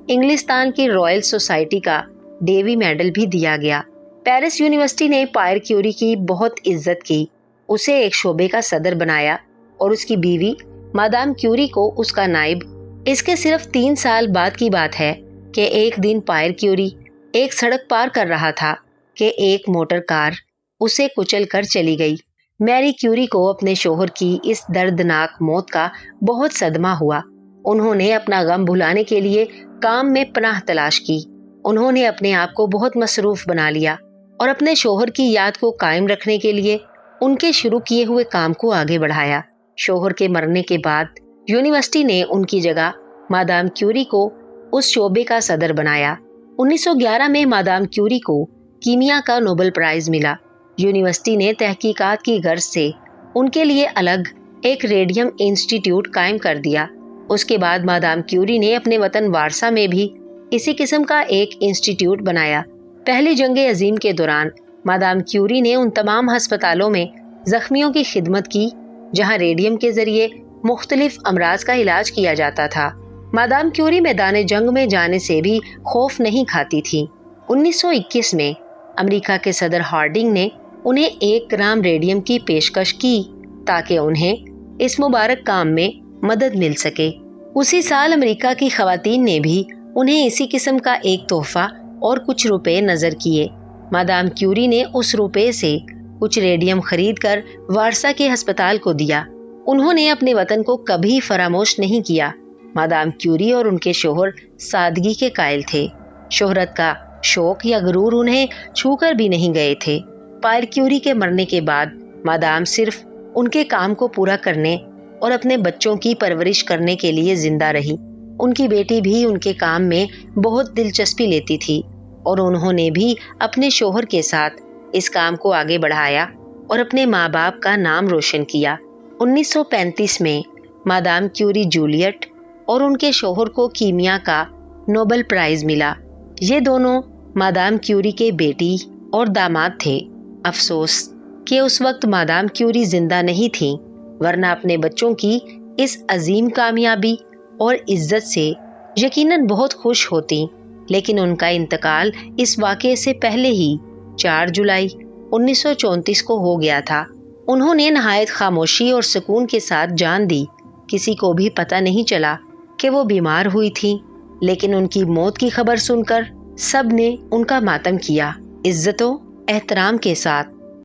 इंग्लिस्तान की रॉयल सोसाइटी का डेवी मेडल भी दिया गया। पेरिस यूनिवर्सिटी ने पायर क्यूरी की बहुत इज्जत की, उसे एक शोबे का सदर बनाया और उसकी बीवी मादाम क्यूरी को उसका नाइब। इसके सिर्फ 3 साल बाद की बात है कि एक दिन पायर क्यूरी एक सड़क पार कर रहा था कि एक मोटर कार उसे कुचल कर चली गई। मैरी क्यूरी को अपने शौहर की इस दर्दनाक मौत का बहुत सदमा हुआ। उन्होंने अपना गम भुलाने के लिए काम में पनाह तलाश की। उन्होंने अपने आप को बहुत मसरूफ बना लिया और अपने शौहर की याद को कायम रखने के लिए उनके शुरू किए हुए काम को आगे बढ़ाया। शौहर के मरने के बाद यूनिवर्सिटी ने उनकी जगह मादाम क्यूरी को उस शोबे का सदर बनाया। 1911 में मादाम क्यूरी को कीमिया का नोबेल प्राइज मिला। यूनिवर्सिटी ने तहकीकात की गर्ज से उनके लिए अलग एक रेडियम इंस्टीट्यूट कायम कर दिया। उसके बाद मादाम क्यूरी ने अपने वतन वारसा में भी इसी किस्म का एक इंस्टीट्यूट बनाया। पहली जंग अजीम के दौरान मादाम क्यूरी ने उन तमाम अस्पतालों में जख्मियों की खिदमत की जहां रेडियम के जरिए मुख्तलिफ अमराज का इलाज किया जाता था। मादाम क्यूरी मैदान जंग में जाने से भी खौफ नहीं खाती थी। 1921 में अमेरिका के सदर हार्डिंग ने उन्हें 1 ग्राम रेडियम की पेशकश की ताकि उन्हें इस मुबारक काम में मदद मिल सके। उसी साल अमेरिका की खवातीन ने भी उन्हें इसी किस्म का एक तोहफा اور کچھ روپے نظر کیے۔ مادام کیوری نے اس روپے سے کچھ ریڈیم خرید کر وارسا کے ہسپتال کو دیا۔ انہوں نے اپنے وطن کو کبھی فراموش نہیں کیا۔ مادام کیوری اور ان کے شوہر سادگی کے قائل تھے۔ شہرت کا شوق یا غرور انہیں چھو کر بھی نہیں گئے تھے۔ پائر کیوری کے مرنے کے بعد مادام صرف ان کے کام کو پورا کرنے اور اپنے بچوں کی پرورش کرنے کے لیے زندہ رہی۔ ان کی بیٹی بھی ان کے کام میں بہت دلچسپی لیتی تھی اور انہوں نے بھی اپنے شوہر کے ساتھ اس کام کو آگے بڑھایا اور اپنے ماں باپ کا نام روشن کیا۔ 1935 میں مادام کیوری جولیٹ اور ان کے شوہر کو کیمیا کا نوبل پرائز ملا۔ یہ دونوں مادام کیوری کے بیٹی اور داماد تھے۔ افسوس کہ اس وقت مادام کیوری زندہ نہیں تھیں، ورنہ اپنے بچوں کی اس عظیم کامیابی اور عزت سے یقیناً بہت خوش ہوتی، لیکن ان کا انتقال اس واقعے سے پہلے ہی 4 جولائی 1934 کو ہو گیا تھا۔ انہوں نے نہایت خاموشی اور سکون کے ساتھ جان دی۔ کسی کو بھی پتہ نہیں چلا کہ وہ بیمار ہوئی تھیں، لیکن ان کی موت کی خبر سن کر سب نے ان کا ماتم کیا۔ عزت و احترام کے ساتھ